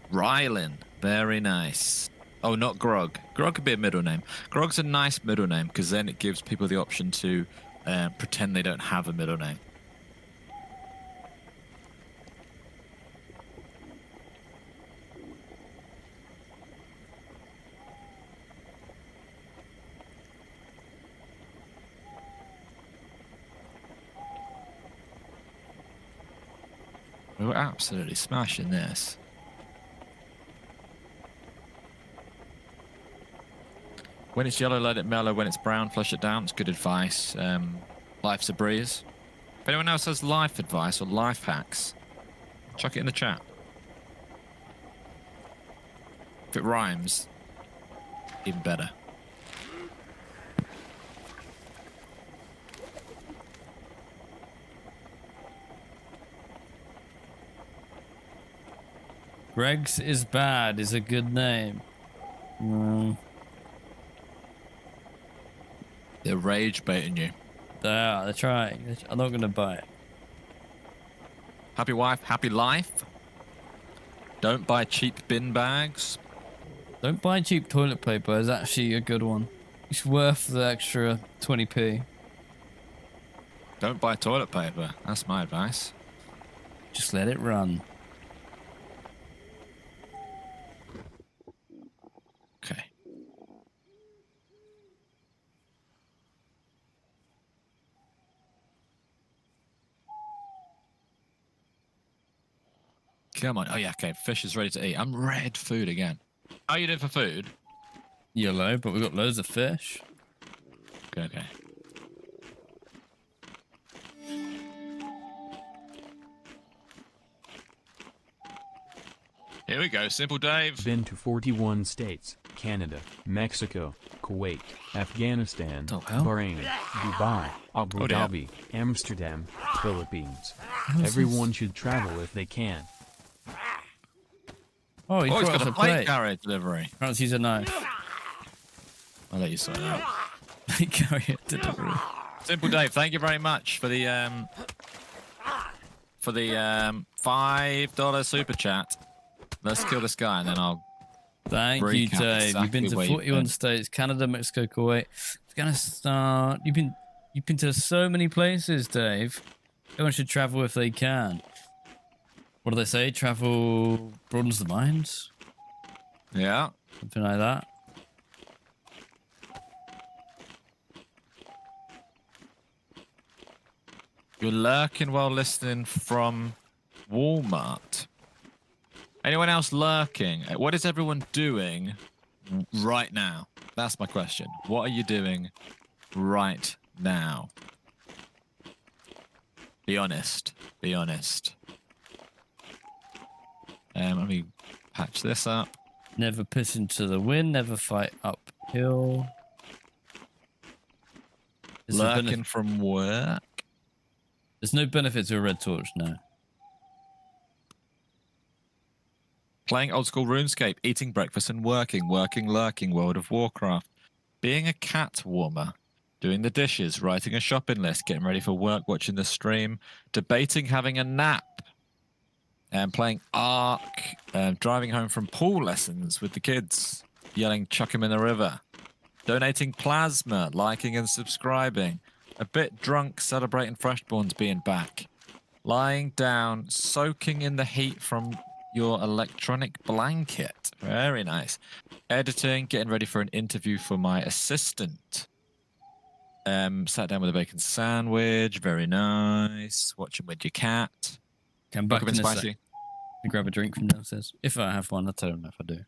Rylan, very nice. Oh, not Grog. Grog could be a middle name. Grog's a nice middle name because then it gives people the option to pretend they don't have a middle name. we're absolutely smashing this. When it's yellow, let it mellow. When it's brown, flush it down. It's good advice. Life's a breeze. If anyone else has life advice or life hacks, chuck it in the chat. If it rhymes, even better. Greg's is bad is a good name. They're rage baiting you. They're trying. I'm not going to buy it. Happy wife, happy life. Don't buy cheap bin bags. Don't buy cheap toilet paper. It's actually a good one. It's worth the extra 20p. Don't buy toilet paper. That's my advice. Just let it run. Okay. Come on. Oh, yeah, okay. Fish is ready to eat. I'm red food again. How are you doing for food? Yellow, but we've got loads of fish. Okay, okay. Here we go. Simple Dave. Been to 41 states, Canada, Mexico, Kuwait, Afghanistan, Oh, hell. Bahrain, Dubai, Abu Oh, dear. Dhabi, Amsterdam, Philippines. Everyone should travel if they can. Oh, he's Oh, he's brought got us a a plate plate. carrier delivery. Perhaps use a knife. I'll let you sort it out. Plate carrier delivery. Simple Dave, thank you very much for the $5 super chat. Let's kill this guy and then I'll Thank you, recap Dave. exactly You've been to where you've 41 been. states: Canada, Mexico, Kuwait, Afghanistan. You've been to so many places, Dave. Everyone should travel if they can. What do they say? Travel broadens the mind. Yeah. Something like that. You're lurking while listening from Walmart. Anyone else lurking? What is everyone doing right now? That's my question. What are you doing right now? Be honest. Be honest. Let me patch this up. Never piss into the wind. Never fight uphill. Is there Lurking from work. There's no benefit to a red torch, no. Playing old school RuneScape, eating breakfast and working, lurking, World of Warcraft. Being a cat warmer, doing the dishes, writing a shopping list, getting ready for work, watching the stream, debating having a nap, and playing Ark, driving home from pool lessons with the kids, yelling chuck him in the river, donating plasma, liking and subscribing, a bit drunk celebrating Freshborns being back, lying down, soaking in the heat from your electronic blanket. Very nice. Editing, getting ready for an interview for my assistant. Sat down with a bacon sandwich. Very nice. Watching with your cat. Come back in a sec. Spicy. You grab a drink from downstairs. If I have one, I don't know if I do.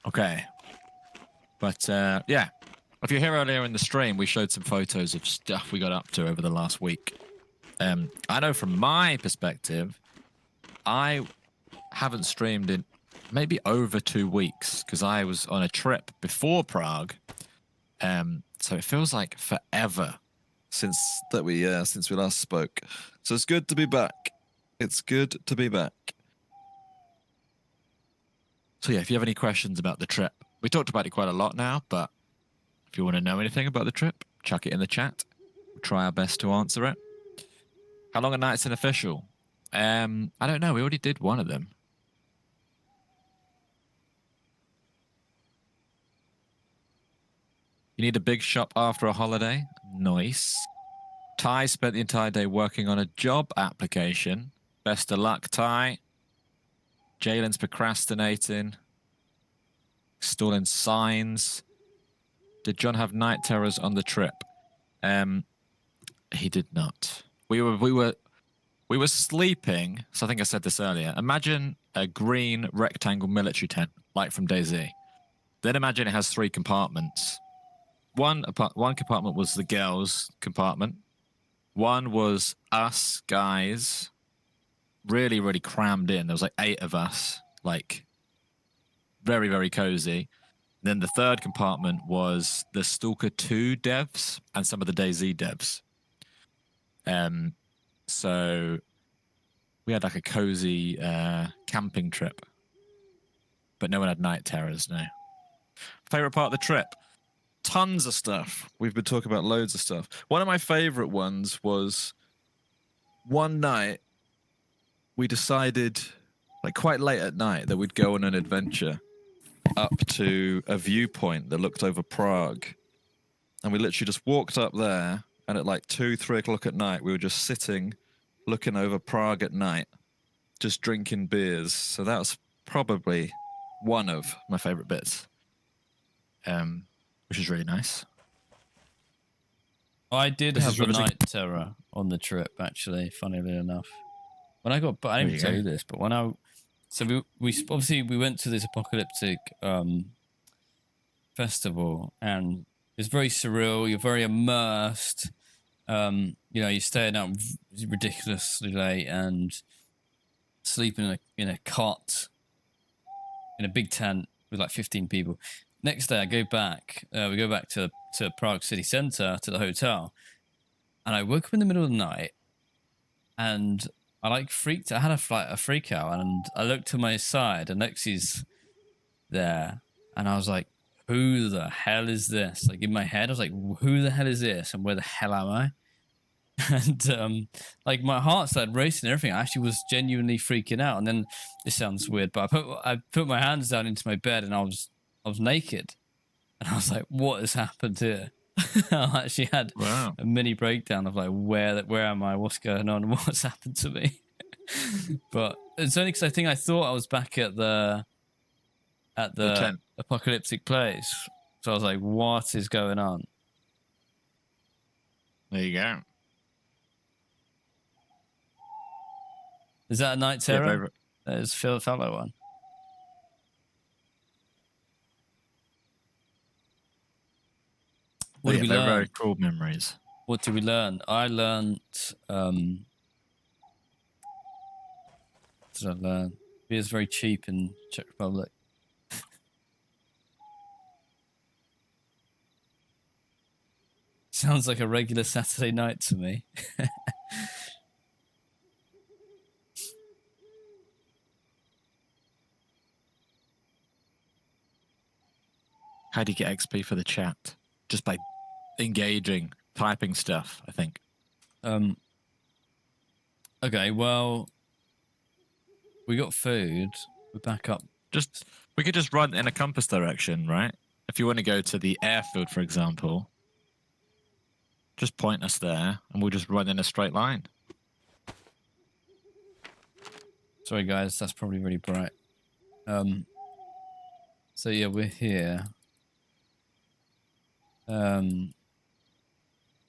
Okay. But yeah, if you're here earlier in the stream, we showed some photos of stuff we got up to over the last week. I know from my perspective, I haven't streamed in maybe over 2 weeks because I was on a trip before Prague. So it feels like forever since we last spoke. So it's good to be back. It's good to be back. So yeah, if you have any questions about the trip, we talked about it quite a lot now, but if you want to know anything about the trip, chuck it in the chat. We'll try our best to answer it. How long a night's an official? I don't know. We already did one of them. You need a big shop after a holiday? Nice. Ty spent the entire day working on a job application. Best of luck, Ty. Jalen's procrastinating. Installing signs. Did John have night terrors on the trip? He did not. We were We were sleeping, so I think I said this earlier. Imagine a green rectangle military tent, like from DayZ. Then imagine it has 3 compartments. One compartment was the girls' compartment. One was us guys, really, really crammed in. There was like 8 of us, like very, very cozy. Then the third compartment was the Stalker 2 devs and some of the DayZ devs. So we had like a cozy camping trip, but no one had night terrors. No. Favorite part of the trip? Tons of stuff. We've been talking about loads of stuff. One of my favorite ones was one night we decided, like quite late at night, that we'd go on an adventure up to a viewpoint that looked over Prague. And we literally just walked up there, and at like 2-3 o'clock at night, we were just sitting looking over Prague at night, just drinking beers. So that was probably one of my favorite bits, which is really nice. I did have a night terror on the trip, actually, funnily enough. When I got, but I didn't tell you this, but when so we obviously we went to this apocalyptic festival, and it's very surreal. You're very immersed. You know, you're staying out ridiculously late and sleeping in a cot in a big tent with like 15 people. Next day, I go back. We go back to Prague city centre to the hotel, and I woke up in the middle of the night, and I like freaked. I had a freak out, and I looked to my side, and Lexi's there, and I was like, "Who the hell is this?" Like in my head, I was like, "Who the hell is this? And where the hell am I?" And like my heart started racing and everything. I actually was genuinely freaking out. And then it sounds weird, but I put my hands down into my bed, and I was naked, and I was like, "What has happened here?" I actually had a mini breakdown of like, where am I? What's going on? What's happened to me? But it's only because I thought I was back at the apocalyptic place. So I was like, what is going on? There you go. Is that a night terror? It felt like one. What did we learn? Very cool memories. What did we learn? I learned. What did I learn? Beer is very cheap in Czech Republic. Sounds like a regular Saturday night to me. How do you get XP for the chat? Just by engaging, typing stuff, I think. Okay, well, we got food. We're back up. We could just run in a compass direction, right? If you want to go to the airfield, for example, just point us there, and we'll just run in a straight line. Sorry, guys, that's probably really bright. So yeah, we're here.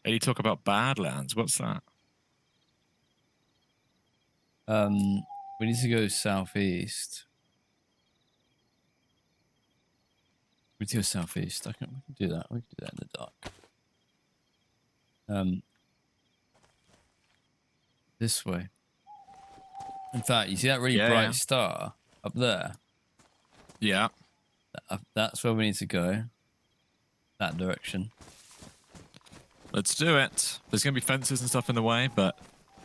And you talk about Badlands. What's that? We need to go southeast. We do southeast. We can do that. We can do that in the dark. This way. In fact, you see that really bright star up there? Yeah. That's where we need to go. That direction. Let's do it. There's going to be fences and stuff in the way, but...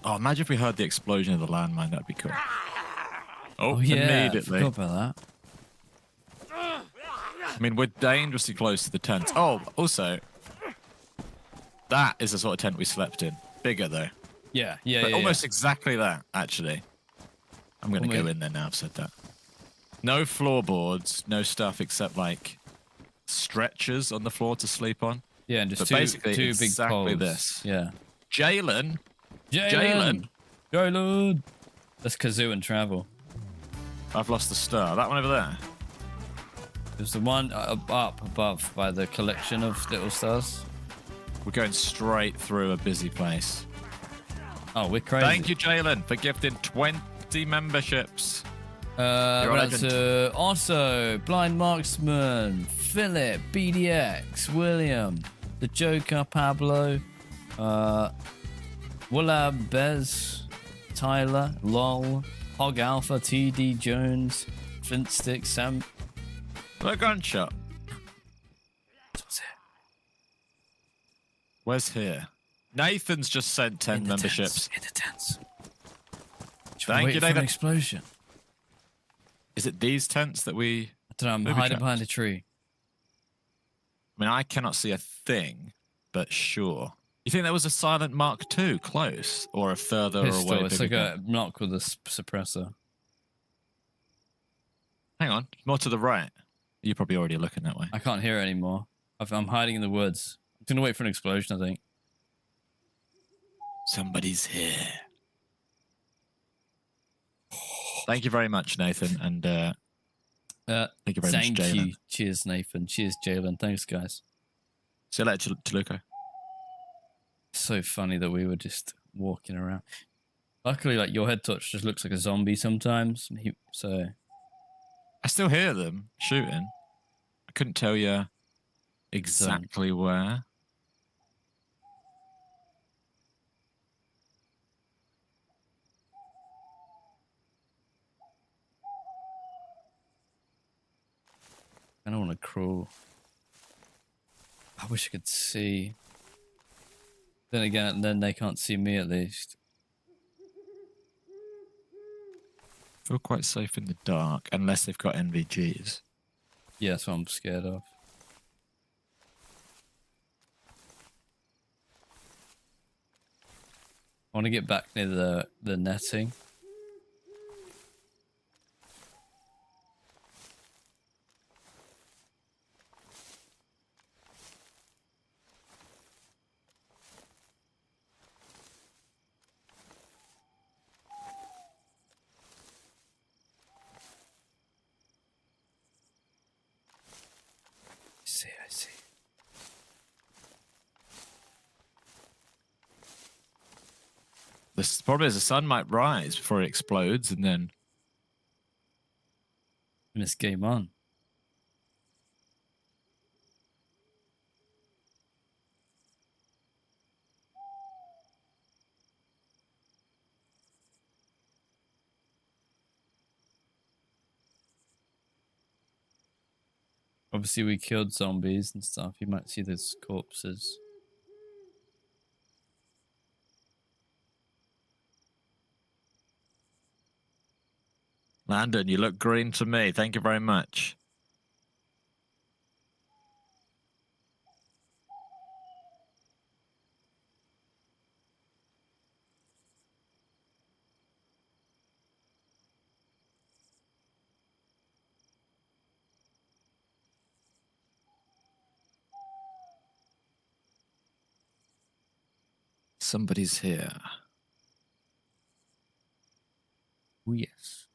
Oh, imagine if we heard the explosion of the landmine. That'd be cool. Oh, yeah. Immediately. I forgot about that. I mean, we're dangerously close to the tent. Oh, also... That is the sort of tent we slept in. Bigger, though. Yeah. Almost exactly that, actually. I'm going to go in there now I've said that. No floorboards, no stuff except, like, stretchers on the floor to sleep on. Yeah, and just basically two big exactly poles. this. Yeah. Jalen. That's Kazoo and Travel. I've lost the star. That one over there. There's the one up above by the collection of little stars. We're going straight through a busy place. Oh, we're crazy. Thank you, Jalen, for gifting 20 memberships. You're a That's legend. also Blind Marksman, Philip, BDX, William, The Joker, Pablo, Willab, Bez, Tyler, Lol, Hog Alpha, TD Jones, Flintstick, Sam. A gunshot. Where's here? Nathan's just sent 10 memberships. In the tents. Thank you, for an Nathan. explosion. Is it these tents that we... I don't know, I'm Booby hiding traps. behind a tree. I mean, I cannot see a thing, but sure. You think there was a silent Mark II close? Or a further Pistol, away? it's bigger like gun? a knock with a suppressor. Hang on, more to the right. You're probably already looking that way. I can't hear it anymore. I'm hiding in the woods. I'm going to wait for an explosion, I think. Somebody's here. Thank you very much, Nathan, and thank you very much, Thank Jalen. you. Cheers, Nathan. Cheers, Jalen. Thanks, guys. See you later, Toluco. So funny that we were just walking around. Luckily, like, your head touch just looks like a zombie sometimes. So I still hear them shooting. I couldn't tell you exactly where. I don't want to crawl. I wish I could see. Then again, then they can't see me at least. Feel quite safe in the dark, unless they've got NVGs. Yeah, that's what I'm scared of. I want to get back near the netting. I see. The problem is the sun might rise before it explodes, and then And it's game on. Obviously, we killed zombies and stuff. You might see those corpses. Landon, you look green to me. Thank you very much. Somebody's here. Oh, yes.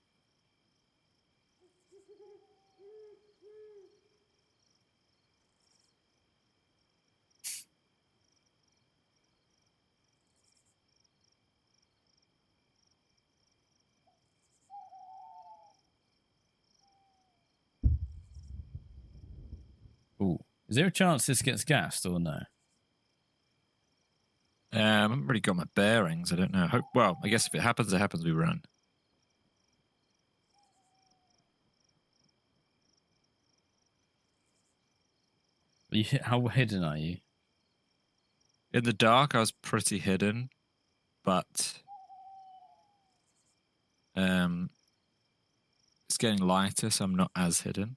Ooh. Is there a chance this gets gassed or no? I haven't really got my bearings. I don't know. Well, I guess if it happens, it happens. We run. How hidden are you? In the dark, I was pretty hidden, but it's getting lighter, so I'm not as hidden.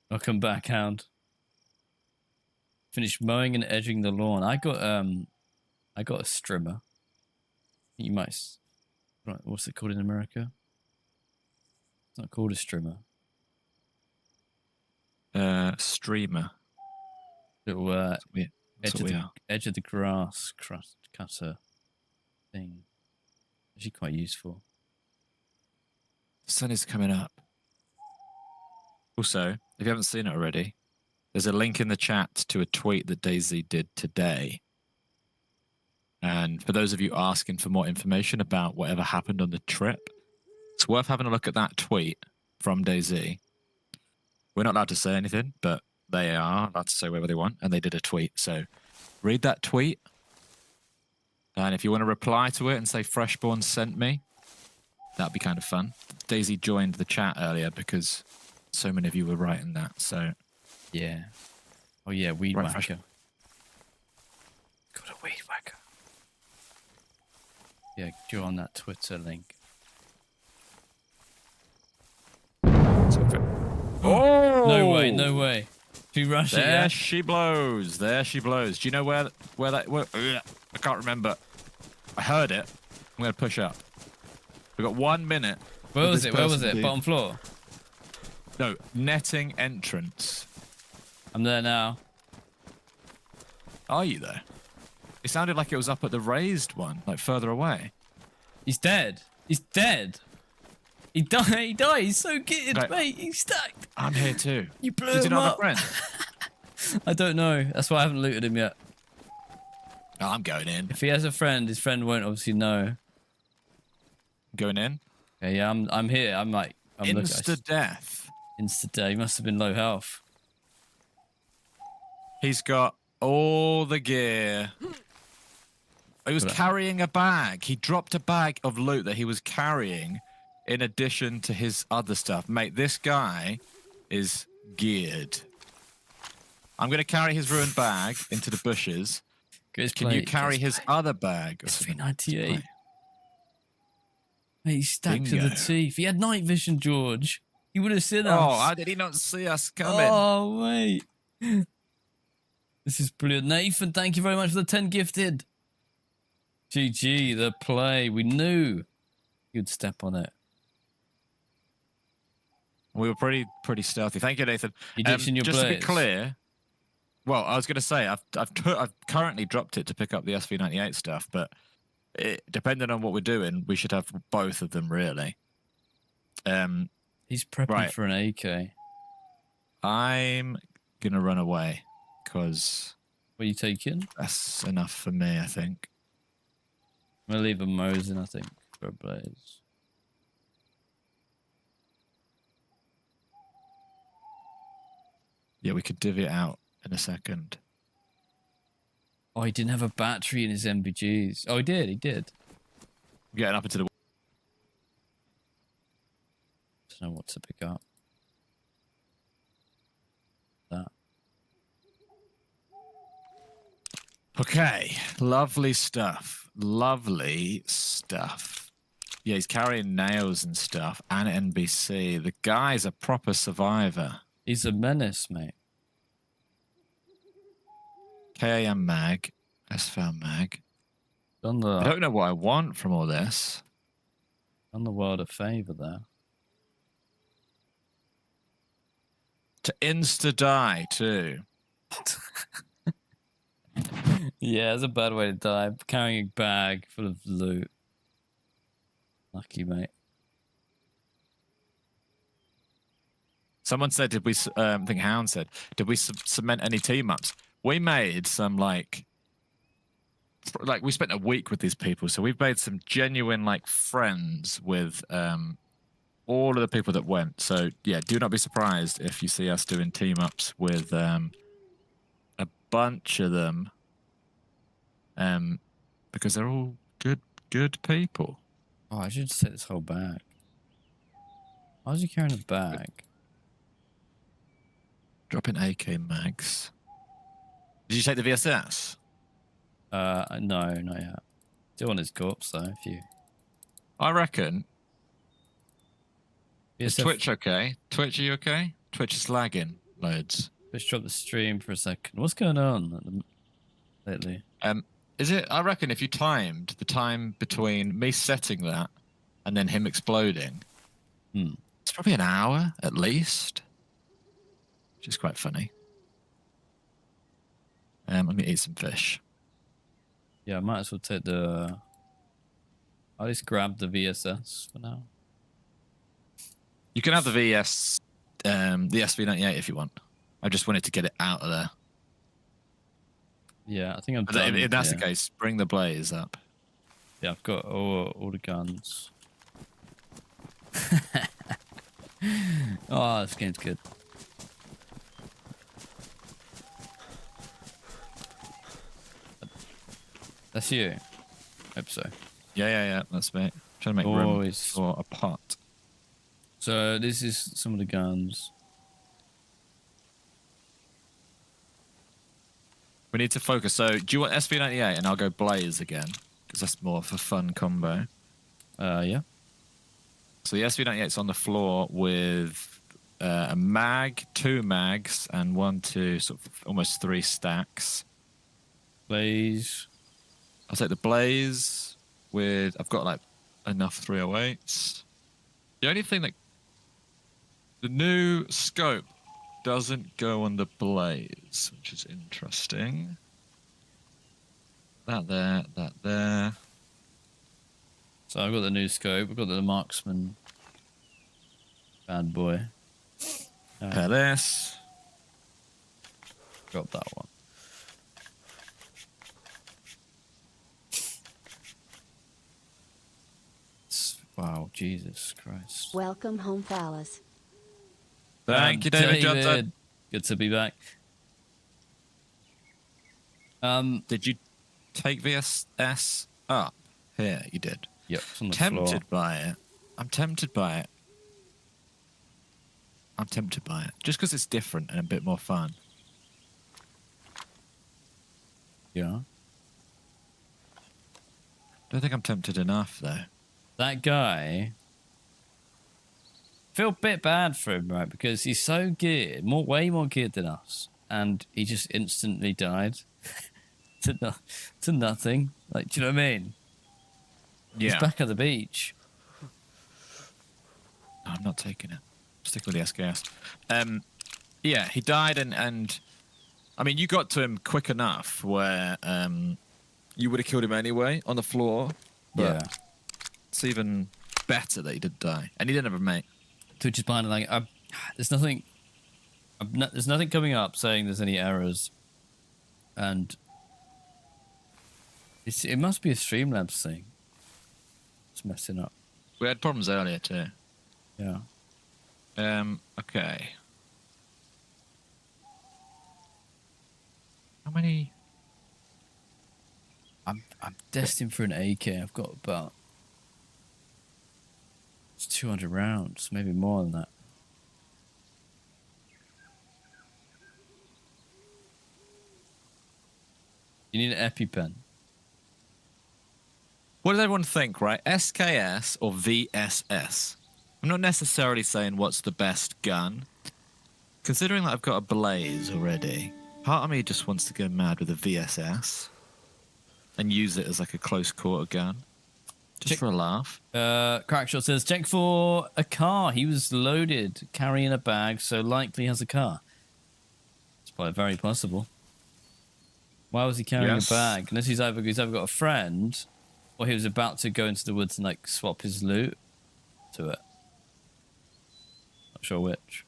I'll come back, Hound. Finished mowing and edging the lawn. I got a strimmer. You might. Right, what's it called in America? It's not called a strimmer. Streamer. Little That's what we are. edge of the grass cutter thing. Actually quite useful. The sun is coming up. Also, if you haven't seen it already, there's a link in the chat to a tweet that DayZ did today. And for those of you asking for more information about whatever happened on the trip, it's worth having a look at that tweet from DayZ. We're not allowed to say anything, but they are allowed to say whatever they want, and they did a tweet. So read that tweet. And if you want to reply to it and say Freshborn sent me, that'd be kind of fun. DayZ joined the chat earlier because so many of you were writing that. So yeah. Oh yeah, weed Right, whacker. Got a weed whacker. Yeah, join that Twitter link. oh No way, no way. Too rushy. There Yeah? she blows. There she blows. Do you know where that? I can't remember. I heard it. I'm gonna push up. We've got 1 minute. Where was this it? Where was person it? do? Bottom floor. No, netting entrance. I'm there now. Are you there? It sounded like it was up at the raised one, like further away. He's dead. He's dead. He died. He died. He's so gutted, Right. mate. He's stacked. I'm here too. You blew Did you him not have a up. friend? I don't know. That's why I haven't looted him yet. Oh, I'm going in. If he has a friend, his friend won't obviously know. Going in. Okay, yeah, I'm here. I'm Insta death. Insta death. He must have been low health. He's got all the gear. He was carrying a bag. He dropped a bag of loot that he was carrying in addition to his other stuff. Mate, this guy is geared. I'm going to carry his ruined bag into the bushes. Can you carry his other bag? It's 398. Mate, he's stacked to the Bingo. teeth. He had night vision, George. He would have seen us. Oh, how did he not see us coming? Oh, mate. This is brilliant. Nathan, thank you very much for the 10 gifted. GG, the play. We knew you'd step on it. We were pretty stealthy. Thank you, Nathan. You ditching your just to be blades? clear, well, I was going to say I've currently dropped it to pick up the SV98 stuff, but depending on what we're doing, we should have both of them really. He's prepping Right. for an AK. I'm gonna run away because What are you taking? that's enough for me. I think. I'm going to leave a Mosin, I think, for a blaze. Yeah, we could divvy it out in a second. Oh, he didn't have a battery in his MBGs. Oh, he did. He did. I'm getting up into the. Don't know what to pick up. That. Okay, lovely stuff. Lovely stuff. Yeah, he's carrying nails and stuff and NBC. The guy's a proper survivor. He's a menace, mate. KAM mag, SFL mag. Done I the don't know what I want from all this. done the world a favour there. To insta die too. Yeah, it's a bad way to die. Carrying a bag full of loot. Lucky, mate. Someone said, "Did we?" I think Hound said, "Did we cement any team ups?" We made some like we spent a week with these people, so we've made some genuine like friends with all of the people that went. So yeah, do not be surprised if you see us doing team ups with a bunch of them, because they're all good people. Oh, I should just take this whole bag. Why was he carrying a bag? Dropping AK mags. Did you take the VSS? No, not yet. Still on his corpse though. If you I reckon. Is VSF Twitch okay? Twitch, are you okay? Twitch is lagging loads. Just drop the stream for a second. What's going on lately? Is it? I reckon if you timed the time between me setting that and then him exploding, it's probably an hour at least, which is quite funny. Let me eat some fish. Yeah, I might as well take the I'll just grab the VSS for now. You can have the the SV98 if you want. I just wanted to get it out of there. Yeah, I think I'm But done. if that's the case, bring the blaze up. Yeah, I've got all the guns. Oh, this game's good. That's you. Hope so. Yeah. That's me. Trying to make room Always. for a pot. So this is some of the guns. We need to focus. So, do you want SV98 and I'll go blaze again? Because that's more of a fun combo. Yeah. So the SV98's on the floor with a mag, 2 mags, and 1, 2, sort of almost 3 stacks. Blaze. I'll take the blaze with. I've got like enough 308s. The only thing that the new scope doesn't go on the blaze, which is interesting. That there. So I've got the new scope. I've got the marksman. Bad boy. Pair this. Drop that one. Wow, Jesus Christ. Welcome home, fellas. Thank you, David Johnson. Good to be back. Did you take VSS up? Here, you did. Yep, it's on the Tempted floor. by it. I'm tempted by it. Just because it's different and a bit more fun. Yeah. Don't think I'm tempted enough, though. That guy. Feel a bit bad for him, right? Because he's so geared, way more geared than us, and he just instantly died to nothing. Like, do you know what I mean? Yeah. He's back at the beach. No, I'm not taking it. Stick with the SKS. Yeah, he died, and I mean, you got to him quick enough where You would have killed him anyway on the floor. But Yeah. it's even better that he did die, and he didn't have a mate. Twitch is behind, like, there's nothing. There's nothing coming up saying there's any errors, and it must be a Streamlabs thing. It's messing up. We had problems earlier too. Yeah. Okay. How many? I'm destined for an AK. I've got about 200 rounds, maybe more than that. You need an EpiPen. What does everyone think, right? SKS or VSS? I'm not necessarily saying what's the best gun. Considering that I've got a blaze already, part of me just wants to go mad with a VSS and use it as like a close quarter gun. Just for a laugh. Crackshot says, check for a car. He was loaded, carrying a bag, so likely has a car. It's quite very possible. Why was he carrying a bag? Unless he's either got a friend, or he was about to go into the woods and like swap his loot to it. Not sure which.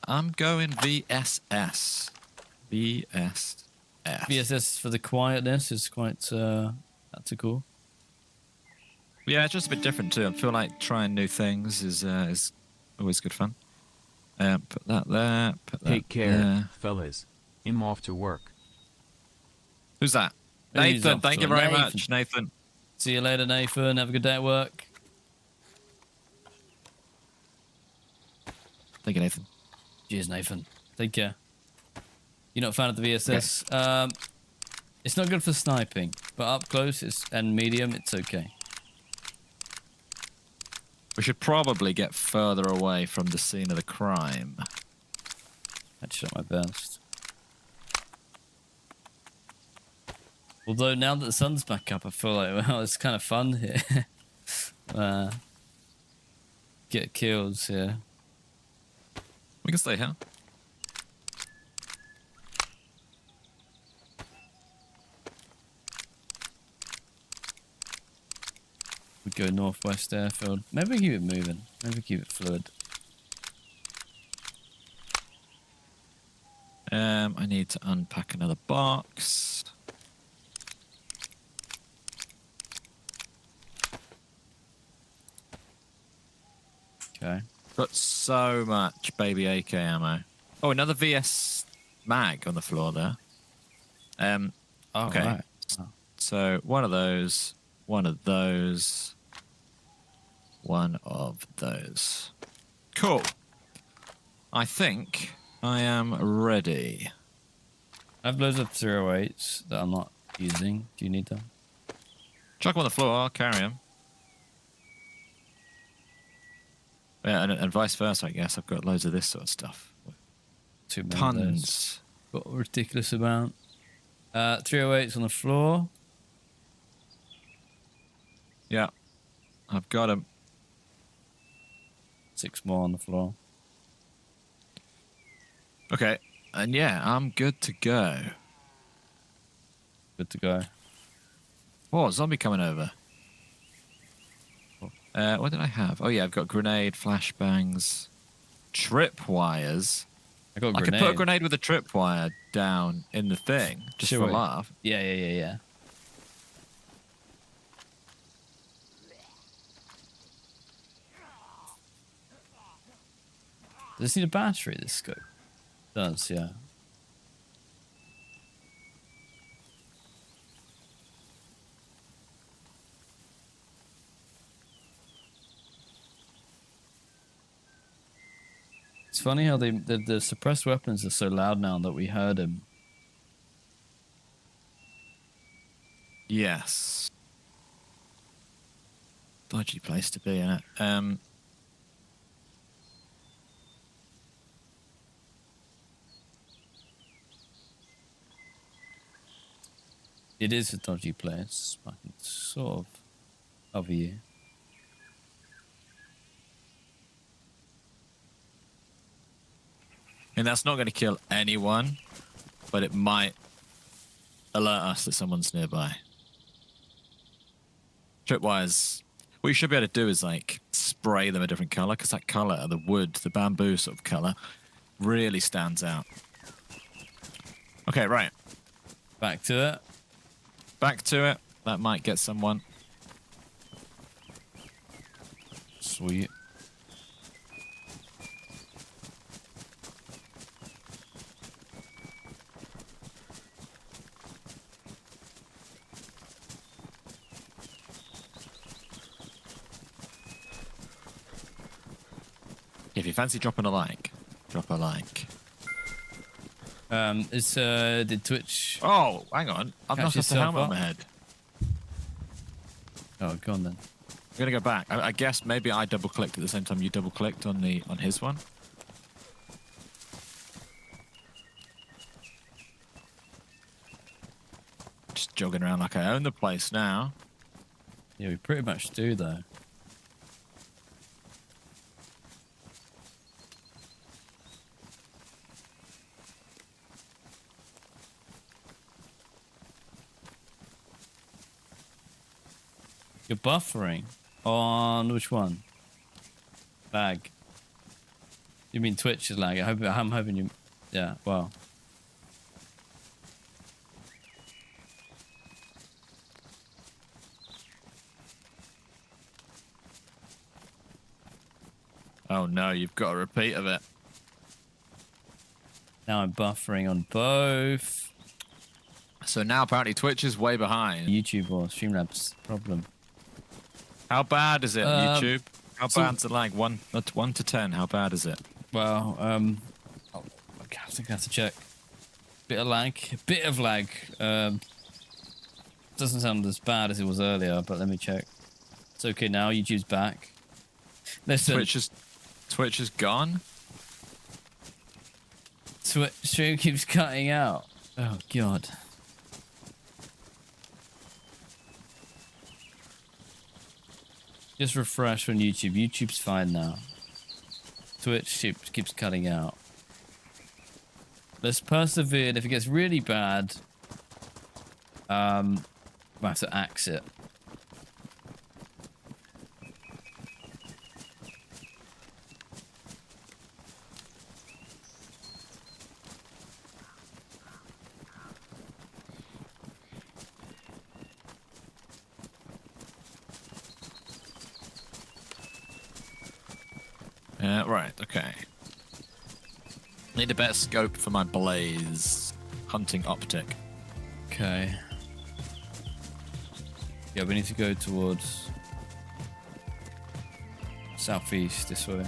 I'm going VSS. VSS. VSS for the quietness is quite tactical. Yeah, it's just a bit different too. I feel like trying new things is always good fun. Put that there. Put that Take care, there. fellas. I'm off to work. Who's that? Who's Nathan. off Thank to you work? very Nathan. much, Nathan. See you later, Nathan. Have a good day at work. Thank you, Nathan. Cheers, Nathan. Take care. You're not a fan of the VSS? It's not good for sniping, but up close and medium, it's okay. We should probably get further away from the scene of the crime. I'd shot my best. Although now that the sun's back up, I feel like, well, it's kind of fun here. Get kills here. We can stay here. go northwest airfield. Maybe keep it moving. Maybe keep it fluid. I need to unpack another box. Okay. Got so much baby AK ammo. Oh, another VS mag on the floor there. Oh, Okay. right. Oh. So one of those, one of those, one of those. Cool. I think I am ready. I have loads of 308s that I'm not using. Do you need them? Chuck them on the floor, I'll carry them. Yeah, and vice versa, I guess. I've got loads of this sort of stuff. Too many of those. Tons. Got a ridiculous amount. 308s on the floor. Yeah, I've got them. 6 more on the floor. Okay, and yeah, I'm good to go. Good to go. Oh, zombie coming over. What did I have? Oh yeah, I've got grenade, flashbangs, tripwires. I got a I grenade. could put a grenade with a tripwire down in the thing, just Should for we? a laugh. Yeah. Does this need a battery, this scope? Does, yeah. It's funny how the suppressed weapons are so loud now that we heard him. Yes. Dodgy place to be, isn't it? It is a dodgy place. I can sort of cover you. And that's not going to kill anyone, but it might alert us that someone's nearby. Tripwires. What you should be able to do is like spray them a different color, because that color, the wood, the bamboo sort of color, really stands out. Okay, right. Back to it. Back to it. That might get someone. Sweet. If you fancy dropping a like, drop a like. Did Twitch... Oh, hang on. I've Catch knocked off the yourself helmet on up. my head. Oh, go on then. I'm gonna go back. I guess maybe I double clicked at the same time you double clicked on his one. Just jogging around like I own the place now. Yeah, we pretty much do, though. You're buffering on which one? Lag. You mean Twitch is lag? I'm hoping you. Yeah. Well. Oh no, you've got a repeat of it. Now I'm buffering on both So now apparently Twitch is way behind. YouTube or Streamlabs problem. How bad is it, YouTube? How so- bad's it like? 1 to 10, how bad is it? Well, I think I have to check. Bit of lag. Doesn't sound as bad as it was earlier, but let me check. It's okay now. YouTube's back. Listen, Twitch is gone? stream keeps cutting out. Oh god. Just refresh on YouTube. YouTube's fine now. Twitch keeps cutting out. Let's persevere. And if it gets really bad, we'll have to axe it. Right, okay. Need a better scope for my blaze hunting optic. Okay. Yeah, we need to go towards southeast this way.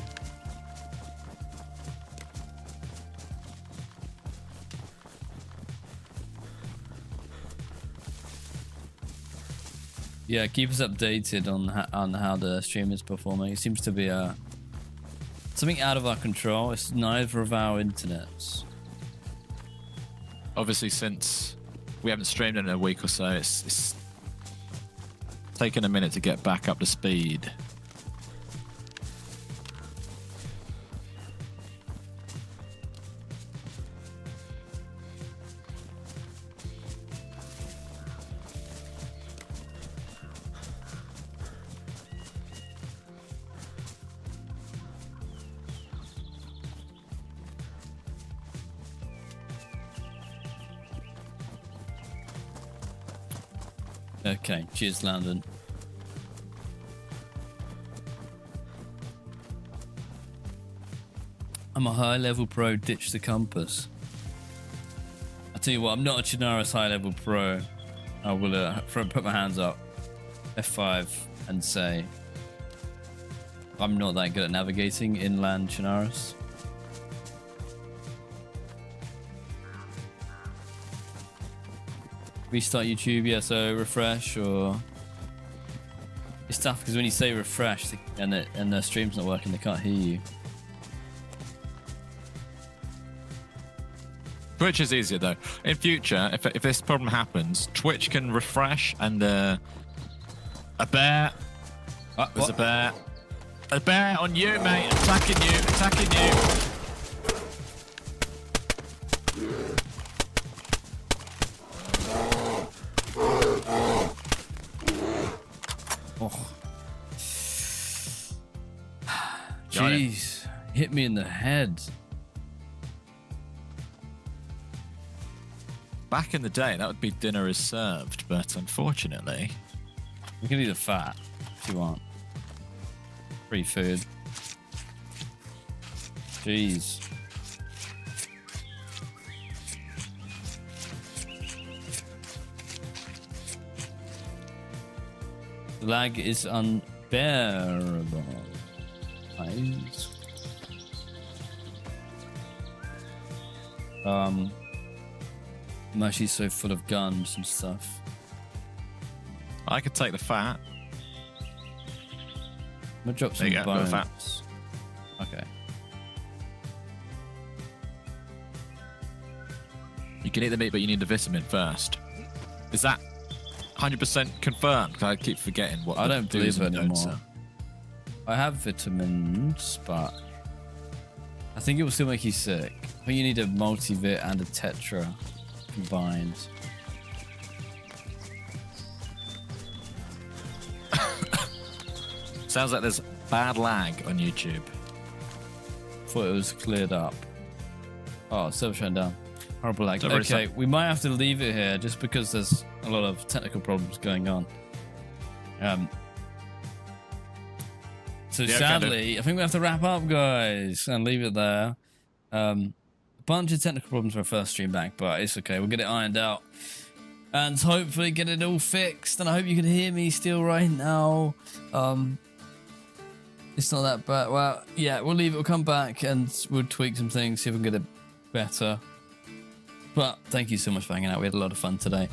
Yeah, keep us updated on how the stream is performing. It seems to be something out of our control. It's neither of our internets. Obviously, since we haven't streamed in a week or so, it's taken a minute to get back up to speed. Okay, cheers, Landon. I'm a high-level pro, ditch the compass. I tell you what, I'm not a Chernarus high-level pro. I will put my hands up, F5, and say I'm not that good at navigating inland Chernarus. Restart YouTube, yeah, so refresh, or it's tough because when you say refresh and the stream's not working, they can't hear you. Twitch is easier though. In future, if this problem happens, Twitch can refresh and a bear. There's a bear on you, mate, attacking you. Oh. Jeez, hit me in the head. Back in the day, that would be dinner is served, but unfortunately... We can do the fat if you want. Free food. Jeez. The lag is unbearable. Nice. I'm actually so full of guns and stuff. I could take the fat. I'm gonna drop some There you go, got the bones. Okay. You can eat the meat, but you need the vitamin first. Is that 100% confirmed? 'Cause I keep forgetting what I the don't do's believe it and don'ts anymore. are. I have vitamins, but I think it will still make you sick. I think you need a multivit and a tetra combined. Sounds like there's bad lag on YouTube. Thought it was cleared up. Oh, server shut down. Horrible lag. Don't worry, Okay, son. we might have to leave it here just because there's a lot of technical problems going on. So Yeah, okay, sadly, I think we have to wrap up, guys, and leave it there. A bunch of technical problems for our first stream back, but it's okay. We'll get it ironed out and hopefully get it all fixed. And I hope you can hear me still right now. It's not that bad. Well, yeah, we'll leave it. We'll come back and we'll tweak some things, see if we can get it better. But thank you so much for hanging out. We had a lot of fun today.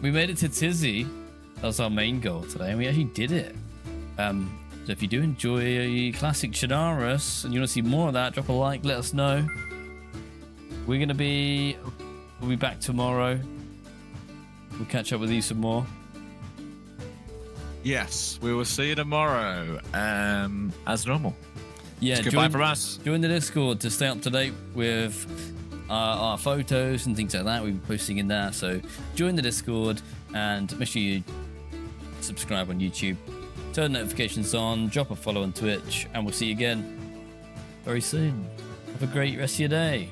We made it to Tisy. That was our main goal today, and we actually did it. So if you do enjoy classic Chernarus and you want to see more of that, drop a like, let us know. We'll be back tomorrow. We'll catch up with you some more. Yes, we will see you tomorrow, as normal. Yeah, Goodbye from us. Join the Discord to stay up to date with our photos and things like that. We'll be posting in there. So join the Discord and make sure you subscribe on YouTube. Turn notifications on, drop a follow on Twitch, and we'll see you again very soon. Have a great rest of your day.